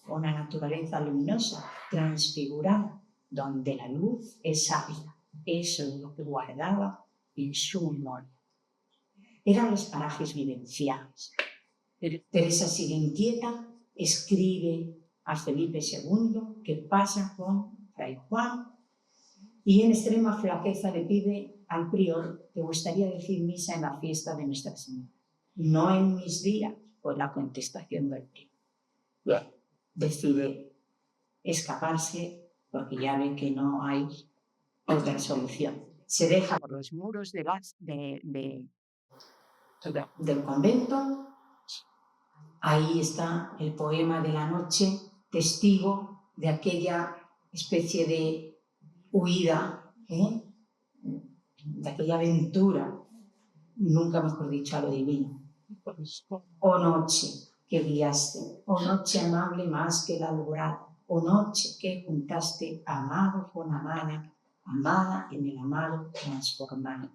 una naturaleza luminosa, transfigurada, donde la luz es sabia. Eso es lo que guardaba en su memoria. Eran los parajes vivenciados. Teresa sigue inquieta, escribe a Felipe II que pasa con Fray Juan y en extrema flaqueza le pide al prior que gustaría decir misa en la fiesta de Nuestra Señora. No en mis días, fue la contestación del prior. Decide escaparse porque ya ve que no hay otra solución. Se deja por los muros del convento. Ahí está el poema de la noche, testigo de aquella especie de huida, de aquella aventura, nunca mejor dicho, a lo divino. Oh noche que guiaste, oh noche amable más que la alborada, o noche que juntaste amado con amada, amada en el amado transformado.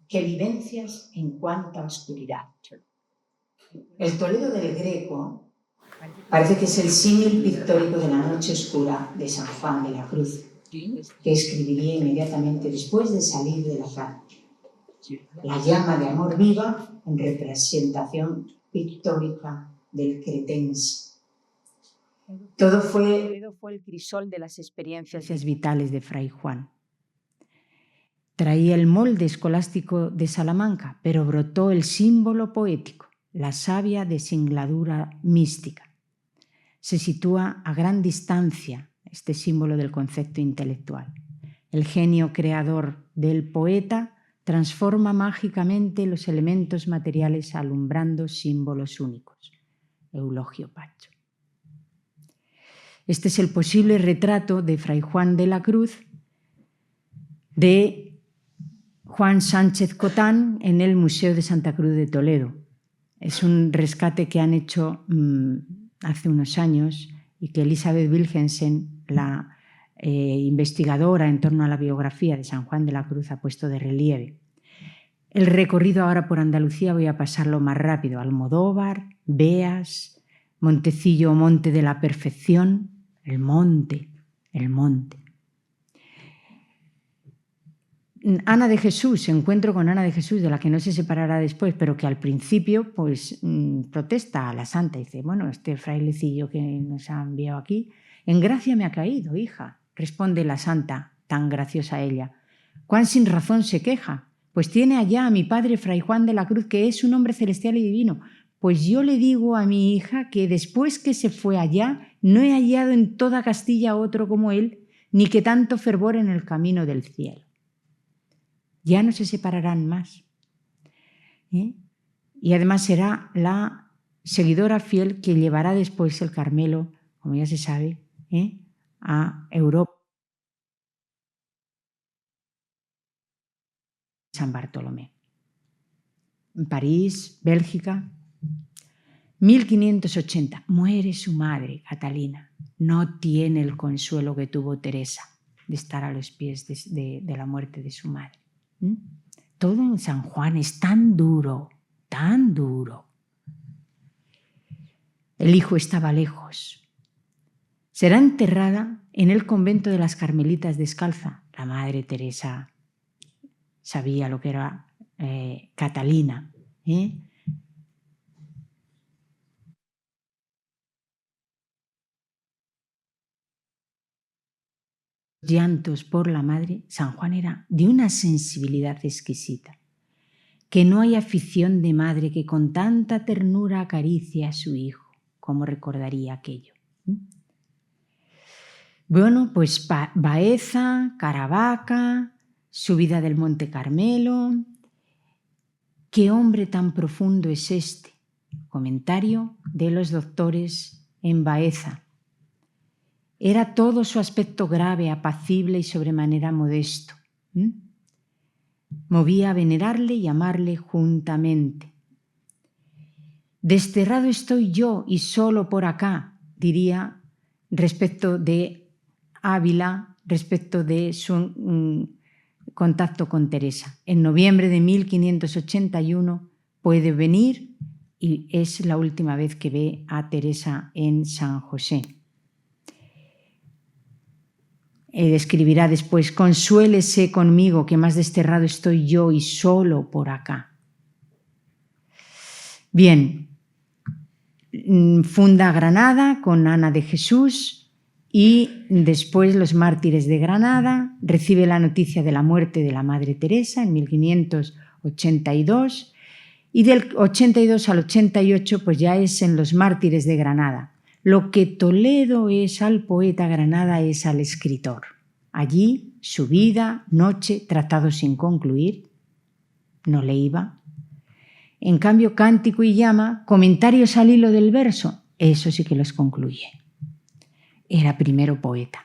¿Qué vivencias en cuánta oscuridad? El Toledo del Greco parece que es el símil pictórico de la noche oscura de San Juan de la Cruz, que escribiría inmediatamente después de salir de la cárcel. La llama de amor viva en representación pictórica del cretense. Todo fue el crisol de las experiencias vitales de Fray Juan. Traía el molde escolástico de Salamanca, pero brotó el símbolo poético, la savia desingladura mística. Se sitúa a gran distancia este símbolo del concepto intelectual. El genio creador del poeta transforma mágicamente los elementos materiales alumbrando símbolos únicos. Eulogio Pacho. Este es el posible retrato de Fray Juan de la Cruz de Juan Sánchez Cotán en el Museo de Santa Cruz de Toledo. Es un rescate que han hecho hace unos años y que Elisabeth Wilgensen, la investigadora en torno a la biografía de San Juan de la Cruz, ha puesto de relieve. El recorrido ahora por Andalucía voy a pasarlo más rápido. Almodóvar, Beas, Montecillo, Monte de la Perfección, el monte. Ana de Jesús, encuentro con Ana de Jesús, de la que no se separará después, pero que al principio pues protesta a la santa. Dice, bueno, este frailecillo que nos ha enviado aquí, en gracia me ha caído, hija. Responde la santa, tan graciosa ella. ¿Cuán sin razón se queja? Pues tiene allá a mi padre Fray Juan de la Cruz, que es un hombre celestial y divino. Pues yo le digo a mi hija que después que se fue allá, no he hallado en toda Castilla otro como él, ni que tanto fervor en el camino del cielo. Ya no se separarán más. Y además será la seguidora fiel que llevará después el Carmelo, como ya se sabe, a Europa. San Bartolomé. En París, Bélgica. 1580. Muere su madre, Catalina. No tiene el consuelo que tuvo Teresa de estar a los pies de la muerte de su madre. Todo en San Juan es tan duro, tan duro. El hijo estaba lejos. Será enterrada en el convento de las Carmelitas Descalza. La madre Teresa sabía lo que era Catalina. Llantos por la madre, San Juan era de una sensibilidad exquisita, que no hay afición de madre que con tanta ternura acaricie a su hijo, como recordaría aquello. Bueno, pues Baeza, Caravaca, subida del Monte Carmelo. ¿Qué hombre tan profundo es este? Comentario de los doctores en Baeza. Era todo su aspecto grave, apacible y sobremanera modesto. Movía a venerarle y amarle juntamente. Desterrado estoy yo y solo por acá, diría respecto de Ávila, respecto de su contacto con Teresa. En noviembre de 1581 puede venir y es la última vez que ve a Teresa en San José. Escribirá después, consuélese conmigo que más desterrado estoy yo y solo por acá. Bien, funda Granada con Ana de Jesús y después los mártires de Granada, recibe la noticia de la muerte de la Madre Teresa en 1582 y del 82 al 88 pues ya es en los mártires de Granada. Lo que Toledo es al poeta, Granada es al escritor. Allí, su vida, noche, tratado sin concluir, no le iba. En cambio, Cántico y Llama, comentarios al hilo del verso, eso sí que los concluye. Era primero poeta.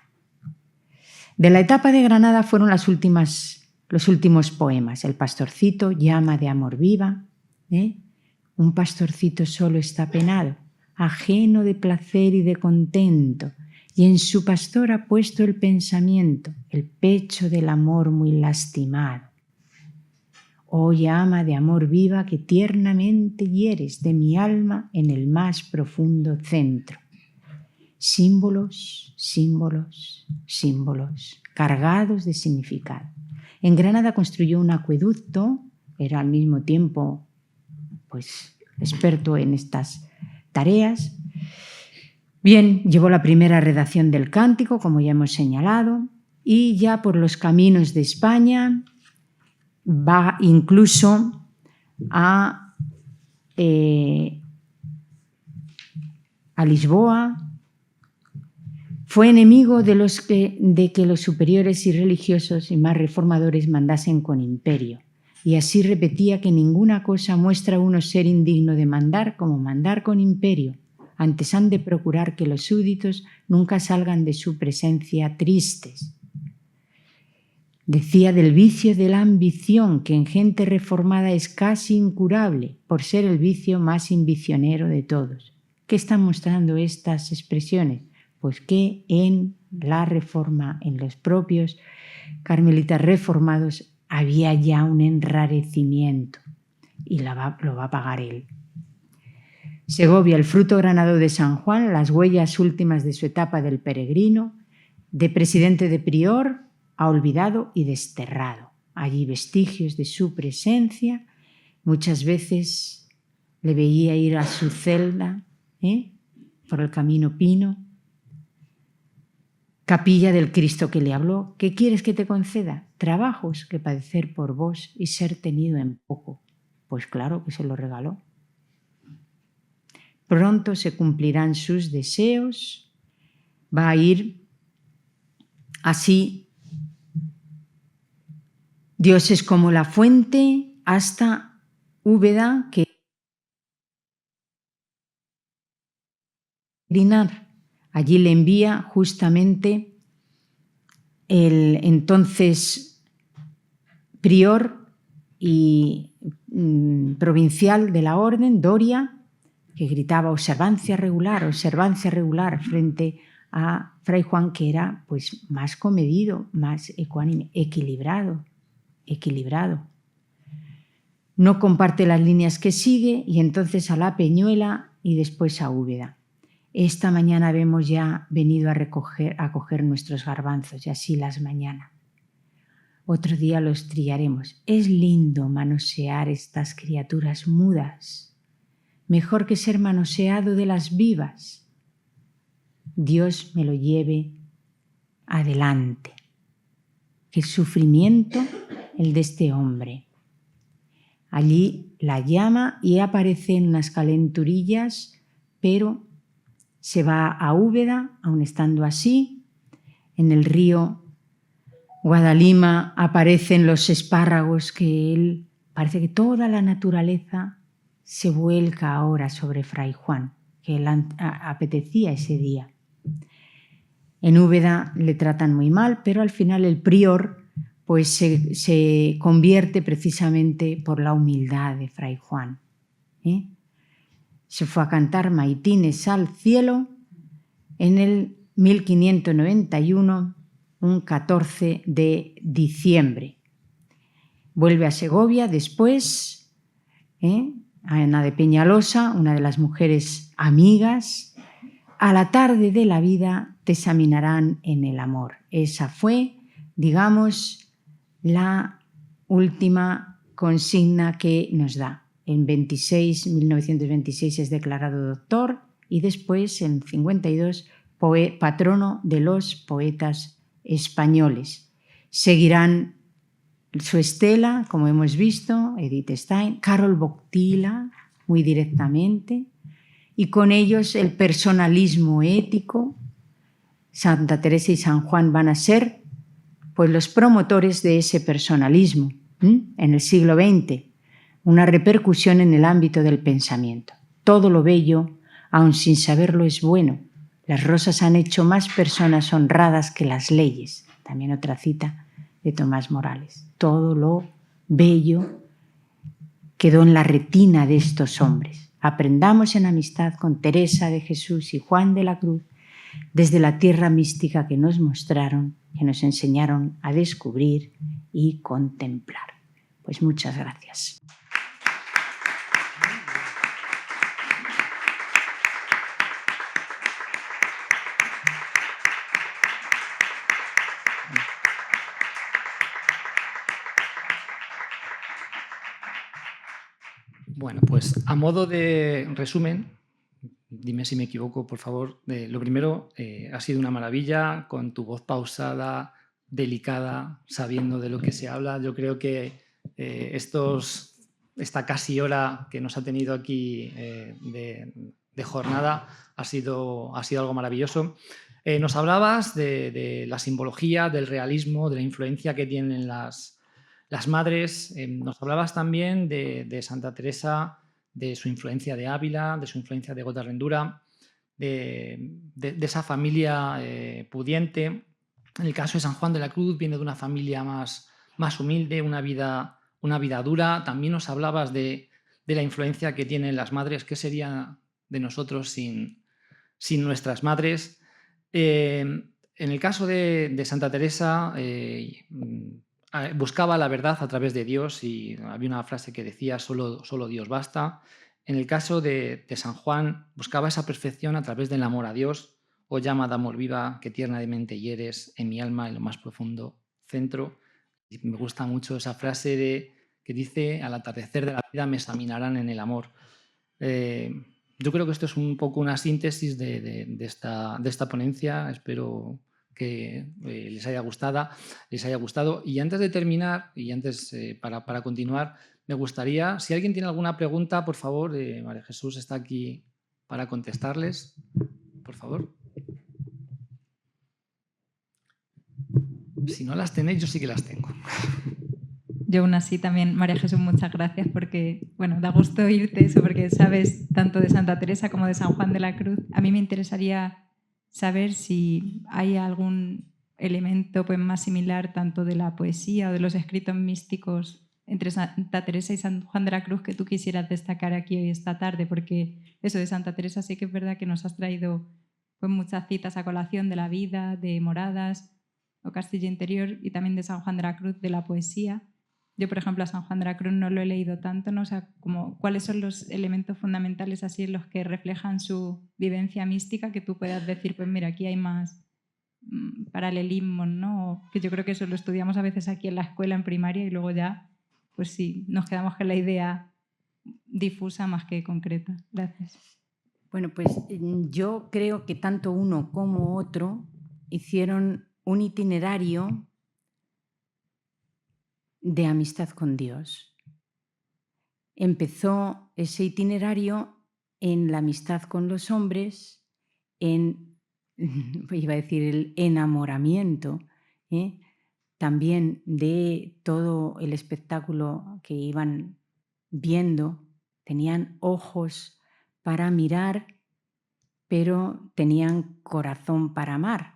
De la etapa de Granada fueron los últimos poemas. El pastorcito, Llama de amor viva. Un pastorcito solo está penado. ajeno de placer y de contento, y en su pastor ha puesto el pensamiento, el pecho del amor muy lastimado. Oh llama de amor viva que tiernamente hieres de mi alma en el más profundo centro. Símbolos, símbolos, símbolos, cargados de significado. En Granada construyó un acueducto, era al mismo tiempo pues, experto en estas tareas. Bien, llevó la primera redacción del cántico, como ya hemos señalado, y ya por los caminos de España va incluso a Lisboa. Fue enemigo de que los superiores y religiosos y más reformadores mandasen con imperio, y así repetía que ninguna cosa muestra a uno ser indigno de mandar como mandar con imperio. Antes han de procurar que los súbditos nunca salgan de su presencia tristes. Decía del vicio de la ambición, que en gente reformada es casi incurable, por ser el vicio más ambicionero de todos. ¿Qué están mostrando estas expresiones? Pues que en la Reforma, en los propios carmelitas reformados, había ya un enrarecimiento, y lo va a pagar él. Segovia, el fruto granado de San Juan, las huellas últimas de su etapa del peregrino, de presidente de prior a olvidado y desterrado. Allí vestigios de su presencia, muchas veces le veía ir a su celda por el camino Pino. Capilla del Cristo que le habló, ¿qué quieres que te conceda? Trabajos que padecer por vos y ser tenido en poco. Pues claro que se lo regaló. Pronto se cumplirán sus deseos, va a ir así. Dios es como la fuente hasta Úbeda, que allí le envía justamente el entonces prior y provincial de la orden, Doria, que gritaba observancia regular frente a Fray Juan, que era pues, más comedido, más ecuánime, equilibrado. No comparte las líneas que sigue y entonces a la Peñuela y después a Úbeda. Esta mañana hemos ya venido a coger nuestros garbanzos y así las mañanas. Otro día los trillaremos. Es lindo manosear estas criaturas mudas. Mejor que ser manoseado de las vivas. Dios me lo lleve adelante. Qué sufrimiento el de este hombre. Allí la llama y aparecen unas calenturillas, pero se va a Úbeda, aun estando así. En el río Guadalima aparecen los espárragos que él, parece que toda la naturaleza se vuelca ahora sobre Fray Juan, que él apetecía ese día. En Úbeda le tratan muy mal, pero al final el prior pues se convierte precisamente por la humildad de Fray Juan. Se fue a cantar maitines al cielo en el 1591, un 14 de diciembre. Vuelve a Segovia después, a Ana de Peñalosa, una de las mujeres amigas. A la tarde de la vida te examinarán en el amor. Esa fue, digamos, la última consigna que nos da. En 1926 es declarado doctor y después, en 52, patrono de los poetas españoles. Seguirán su estela, como hemos visto, Edith Stein, Karol Wojtyła, muy directamente, y con ellos el personalismo ético. Santa Teresa y San Juan van a ser pues, los promotores de ese personalismo en el siglo XX, una repercusión en el ámbito del pensamiento. Todo lo bello, aun sin saberlo, es bueno. Las rosas han hecho más personas honradas que las leyes. También otra cita de Tomás Morales. Todo lo bello quedó en la retina de estos hombres. Aprendamos en amistad con Teresa de Jesús y Juan de la Cruz desde la tierra mística que nos mostraron, que nos enseñaron a descubrir y contemplar. Pues muchas gracias. Bueno, pues a modo de resumen, dime si me equivoco, por favor. Lo primero, ha sido una maravilla, con tu voz pausada, delicada, sabiendo de lo que se habla. Yo creo que esta casi hora que nos ha tenido aquí de jornada ha sido algo maravilloso. Nos hablabas de la simbología, del realismo, de la influencia que tienen las madres. Nos hablabas también de Santa Teresa, de su influencia de Ávila, de su influencia de Gotarrendura, de esa familia pudiente. En el caso de San Juan de la Cruz viene de una familia más humilde, una vida dura. También nos hablabas de la influencia que tienen las madres. ¿Qué sería de nosotros sin nuestras madres? En el caso de Santa Teresa, buscaba la verdad a través de Dios y había una frase que decía solo Dios basta. En el caso de San Juan, buscaba esa perfección a través del amor a Dios. Oh llama de amor viva, que tiernamente hieres en mi alma en lo más profundo centro. Y me gusta mucho esa frase que dice: al atardecer de la vida me examinarán en el amor. Yo creo que esto es un poco una síntesis de esta ponencia. Espero que les haya gustado. Y antes de terminar, y antes para continuar, me gustaría, si alguien tiene alguna pregunta, por favor, María Jesús está aquí para contestarles. Por favor. Si no las tenéis, yo sí que las tengo. Yo aún así también, María Jesús, muchas gracias porque, bueno, da gusto oírte eso porque sabes tanto de Santa Teresa como de San Juan de la Cruz. A mí me interesaría saber si hay algún elemento pues, más similar tanto de la poesía o de los escritos místicos entre Santa Teresa y San Juan de la Cruz que tú quisieras destacar aquí hoy esta tarde, porque eso de Santa Teresa sí que es verdad que nos has traído pues, muchas citas a colación de la vida, de Moradas o Castillo Interior, y también de San Juan de la Cruz, de la poesía. Yo, por ejemplo, a San Juan de la Cruz no lo he leído tanto, ¿no? O sea, como, ¿cuáles son los elementos fundamentales así en los que reflejan su vivencia mística que tú puedas decir, pues mira, aquí hay más paralelismos, ¿no? Que yo creo que eso lo estudiamos a veces aquí en la escuela, en primaria, y luego ya, pues sí, nos quedamos con la idea difusa más que concreta. Gracias. Bueno, pues yo creo que tanto uno como otro hicieron un itinerario de amistad con Dios. Empezó ese itinerario en la amistad con los hombres, iba a decir el enamoramiento, también de todo el espectáculo que iban viendo. Tenían ojos para mirar, pero tenían corazón para amar.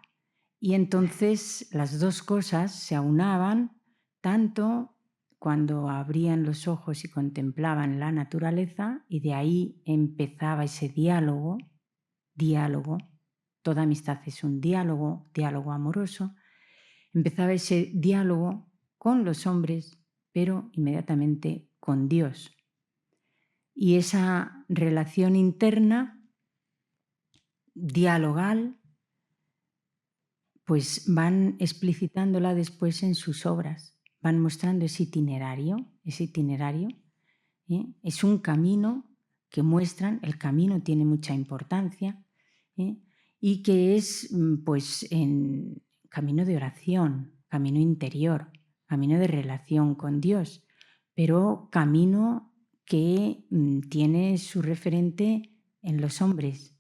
Y entonces las dos cosas se aunaban tanto cuando abrían los ojos y contemplaban la naturaleza, y de ahí empezaba ese diálogo, toda amistad es un diálogo amoroso, empezaba ese diálogo con los hombres, pero inmediatamente con Dios. Y esa relación interna, dialogal, pues van explicitándola después en sus obras, van mostrando ese itinerario, es un camino que muestran, el camino tiene mucha importancia, y que es pues en camino de oración, camino interior, camino de relación con Dios, pero camino que tiene su referente en los hombres.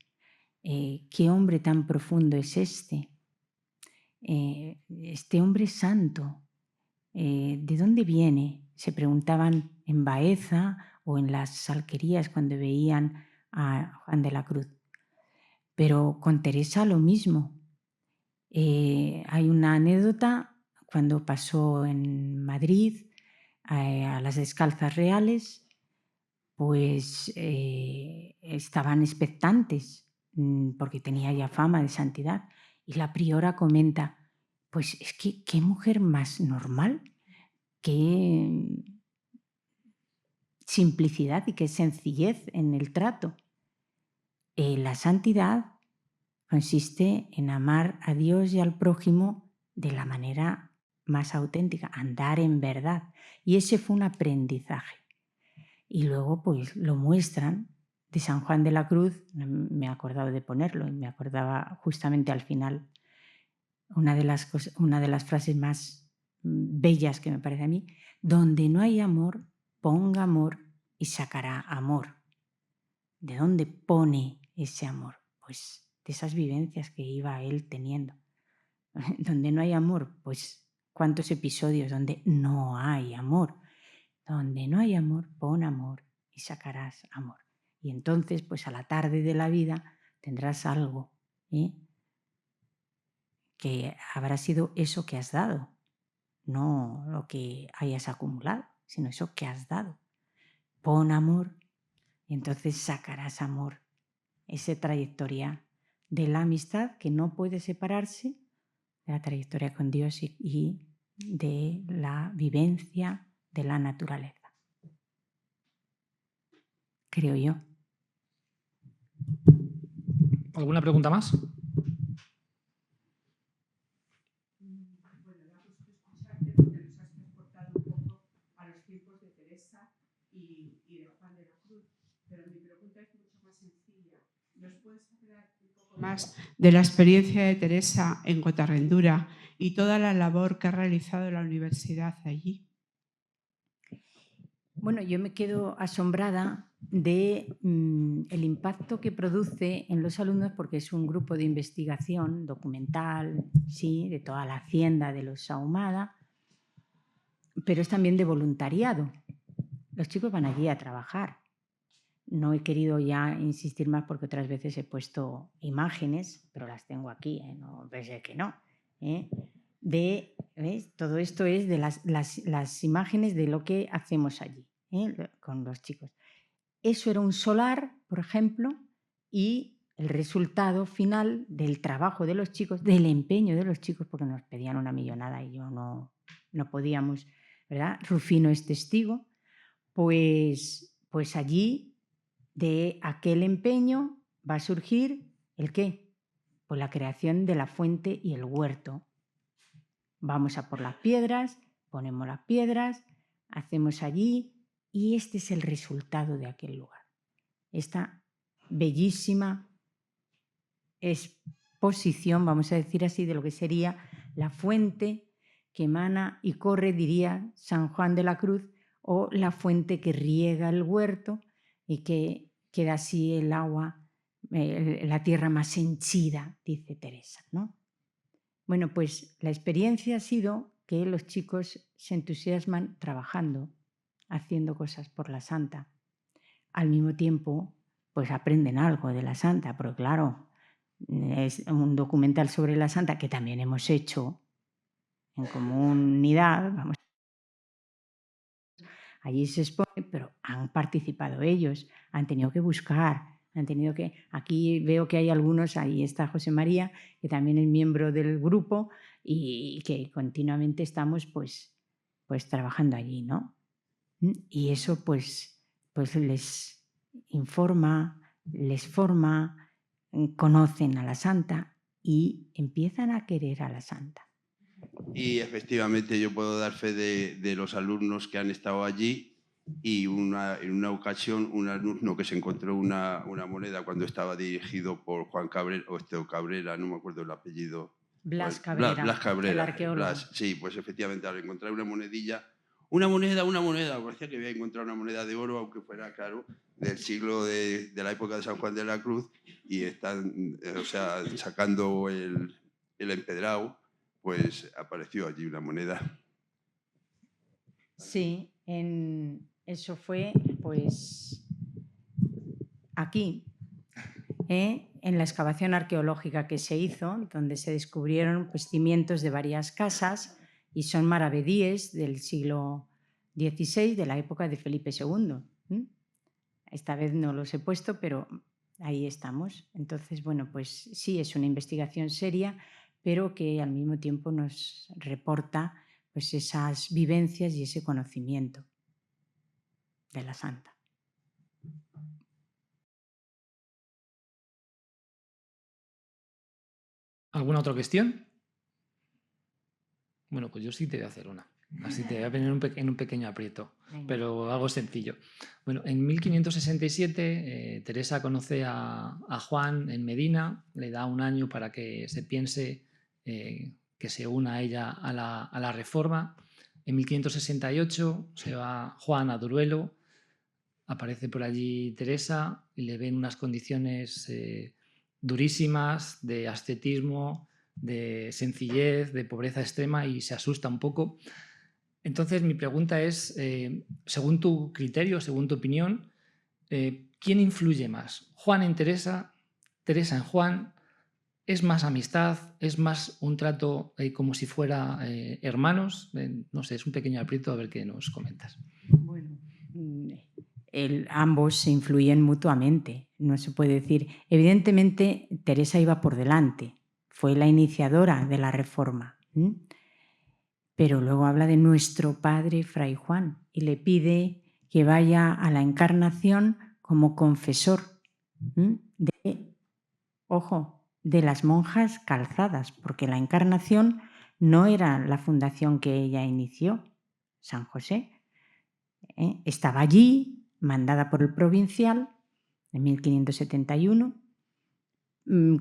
¿Qué hombre tan profundo es este? Este hombre santo, ¿de dónde viene? Se preguntaban en Baeza o en las alquerías cuando veían a Juan de la Cruz. Pero con Teresa lo mismo. Hay una anécdota cuando pasó en Madrid a las Descalzas Reales, pues estaban expectantes porque tenía ya fama de santidad. Y la priora comenta, pues es que qué mujer más normal, qué simplicidad y qué sencillez en el trato. La santidad consiste en amar a Dios y al prójimo de la manera más auténtica, andar en verdad. Y ese fue un aprendizaje. Y luego pues lo muestran de San Juan de la Cruz, me he acordado de ponerlo y me acordaba justamente al final una de las frases más bellas que me parece a mí, donde no hay amor, ponga amor y sacará amor. ¿De dónde pone ese amor? Pues de esas vivencias que iba él teniendo. Donde no hay amor, pues cuántos episodios donde no hay amor. Donde no hay amor, pon amor y sacarás amor. Y entonces, pues a la tarde de la vida tendrás algo, que habrá sido eso que has dado, no lo que hayas acumulado, sino eso que has dado. Pon amor y entonces sacarás amor. Esa trayectoria de la amistad que no puede separarse de la trayectoria con Dios y de la vivencia de la naturaleza. Creo yo. ¿Alguna pregunta más? Bueno, da gusto escucharte porque nos has transportado un poco a los tiempos de Teresa y de Juan de la Cruz. Pero mi pregunta es mucho más sencilla. ¿Nos puedes hablar un poco más de la experiencia de Teresa en Gotarrendura y toda la labor que ha realizado la universidad allí? Bueno, yo me quedo asombrada de el impacto que produce en los alumnos, porque es un grupo de investigación documental, sí, de toda la hacienda de los Ahumada, pero es también de voluntariado. Los chicos van allí a trabajar. No he querido ya insistir más porque otras veces he puesto imágenes, pero las tengo aquí, no pensé que no. ¿Ves? Todo esto es de las imágenes de lo que hacemos allí con los chicos. Eso era un solar, por ejemplo, y el resultado final del trabajo de los chicos, del empeño de los chicos, porque nos pedían una millonada y yo no podíamos, ¿verdad? Rufino es testigo, pues allí de aquel empeño va a surgir ¿el qué? Pues la creación de la fuente y el huerto. Vamos a por las piedras, ponemos las piedras, hacemos allí y este es el resultado de aquel lugar. Esta bellísima exposición, vamos a decir así, de lo que sería la fuente que emana y corre, diría San Juan de la Cruz, o la fuente que riega el huerto y que queda así el agua, la tierra más henchida, dice Teresa, ¿no? Bueno, pues la experiencia ha sido que los chicos se entusiasman trabajando, haciendo cosas por la santa. Al mismo tiempo, pues aprenden algo de la santa, pero claro, es un documental sobre la santa que también hemos hecho en comunidad, vamos. Allí se expone, pero han participado ellos, han tenido que buscar, han tenido que... Aquí veo que hay algunos, ahí está José María, que también es miembro del grupo y que continuamente estamos pues trabajando allí, ¿no? Y eso pues les informa, les forma, conocen a la santa y empiezan a querer a la santa. Y efectivamente yo puedo dar fe de los alumnos que han estado allí y en una ocasión un alumno que se encontró una moneda cuando estaba dirigido por Juan Cabrera, o Cabrera, no me acuerdo el apellido. Blas Cabrera, Blas Cabrera, el arqueólogo. sí, pues efectivamente al encontrar una monedilla, una moneda, parecía que había encontrado una moneda de oro, aunque fuera, claro, del siglo de la época de San Juan de la Cruz, y están, sacando el empedrado, pues apareció allí una moneda. Sí, eso fue pues aquí, en la excavación arqueológica que se hizo, donde se descubrieron pues, cimientos de varias casas y son maravedíes del siglo XVI, de la época de Felipe II. Esta vez no los he puesto, pero ahí estamos. Entonces, bueno, pues sí, es una investigación seria, pero que al mismo tiempo nos reporta pues esas vivencias y ese conocimiento de la santa. ¿Alguna otra cuestión? Bueno, pues yo sí te voy a hacer una. Así te voy a poner en un pequeño aprieto, Venga. pero algo sencillo. Bueno, en 1567 Teresa conoce a Juan en Medina, le da un año para que se piense que se una a ella a la Reforma. En 1568 se va Juan a Duruelo, aparece por allí Teresa y le ven unas condiciones durísimas de ascetismo, de sencillez, de pobreza extrema y se asusta un poco. Entonces mi pregunta es, según tu criterio, según tu opinión, ¿quién influye más? ¿Juan en Teresa? ¿Teresa en Juan? ¿Es más amistad? ¿Es más un trato como si fuera hermanos? No sé, es un pequeño aprieto, a ver qué nos comentas. Bueno, ambos se influyen mutuamente, no se puede decir. Evidentemente, Teresa iba por delante, fue la iniciadora de la Reforma. Pero luego habla de nuestro padre Fray Juan y le pide que vaya a la Encarnación como confesor de las monjas calzadas, porque la Encarnación no era la fundación que ella inició, San José. Estaba allí, mandada por el provincial en 1571,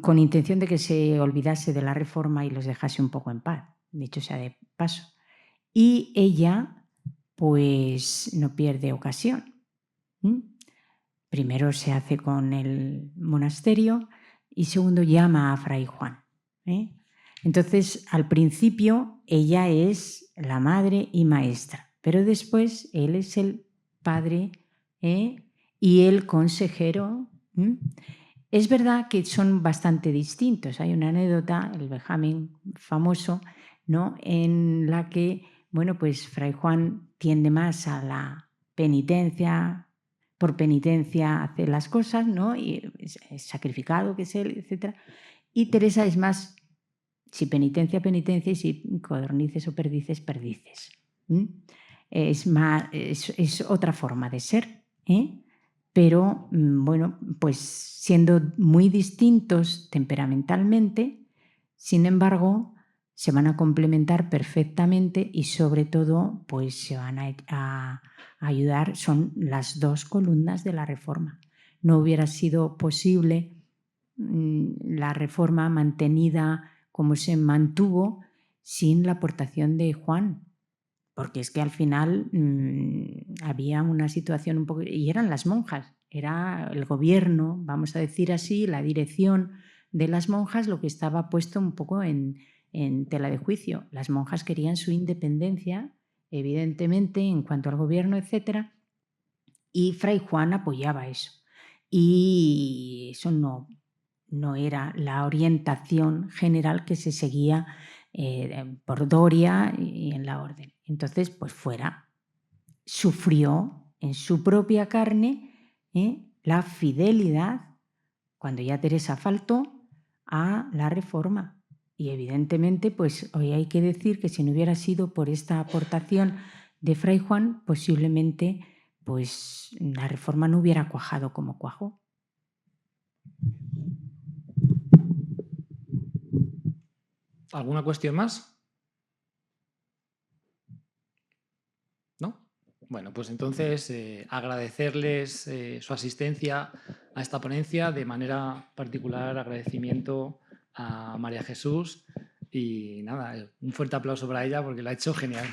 con intención de que se olvidase de la Reforma y los dejase un poco en paz, dicho sea de paso. Y ella, pues, no pierde ocasión. Primero se hace con el monasterio y segundo llama a Fray Juan. Entonces, al principio, ella es la madre y maestra, pero después él es el padre y el consejero. Es verdad que son bastante distintos. Hay una anécdota, el vejamen famoso, ¿no?, en la que, bueno, pues Fray Juan tiende más a la penitencia, por penitencia hace las cosas, ¿no?, y es sacrificado que es él, etc. Y Teresa es más, si penitencia, penitencia, y si codornices o perdices, perdices. Es otra forma de ser, pero bueno, pues siendo muy distintos temperamentalmente, sin embargo, se van a complementar perfectamente y sobre todo pues se van a ayudar, son las dos columnas de la Reforma. No hubiera sido posible la Reforma mantenida como se mantuvo sin la aportación de Juan, porque es que al final había una situación un poco... Y eran las monjas, era el gobierno, vamos a decir así, la dirección de las monjas lo que estaba puesto un poco en tela de juicio. Las monjas querían su independencia, evidentemente, en cuanto al gobierno, etc. Y Fray Juan apoyaba eso. Y eso no era la orientación general que se seguía por Doria y en la orden. Entonces, pues fuera, sufrió en su propia carne la fidelidad, cuando ya Teresa faltó, a la Reforma. Y evidentemente, pues hoy hay que decir que si no hubiera sido por esta aportación de Fray Juan, posiblemente pues la Reforma no hubiera cuajado como cuajó. ¿Alguna cuestión más? ¿No? Bueno, pues entonces agradecerles su asistencia a esta ponencia, de manera particular agradecimiento a María Jesús y nada, un fuerte aplauso para ella porque lo ha hecho genial.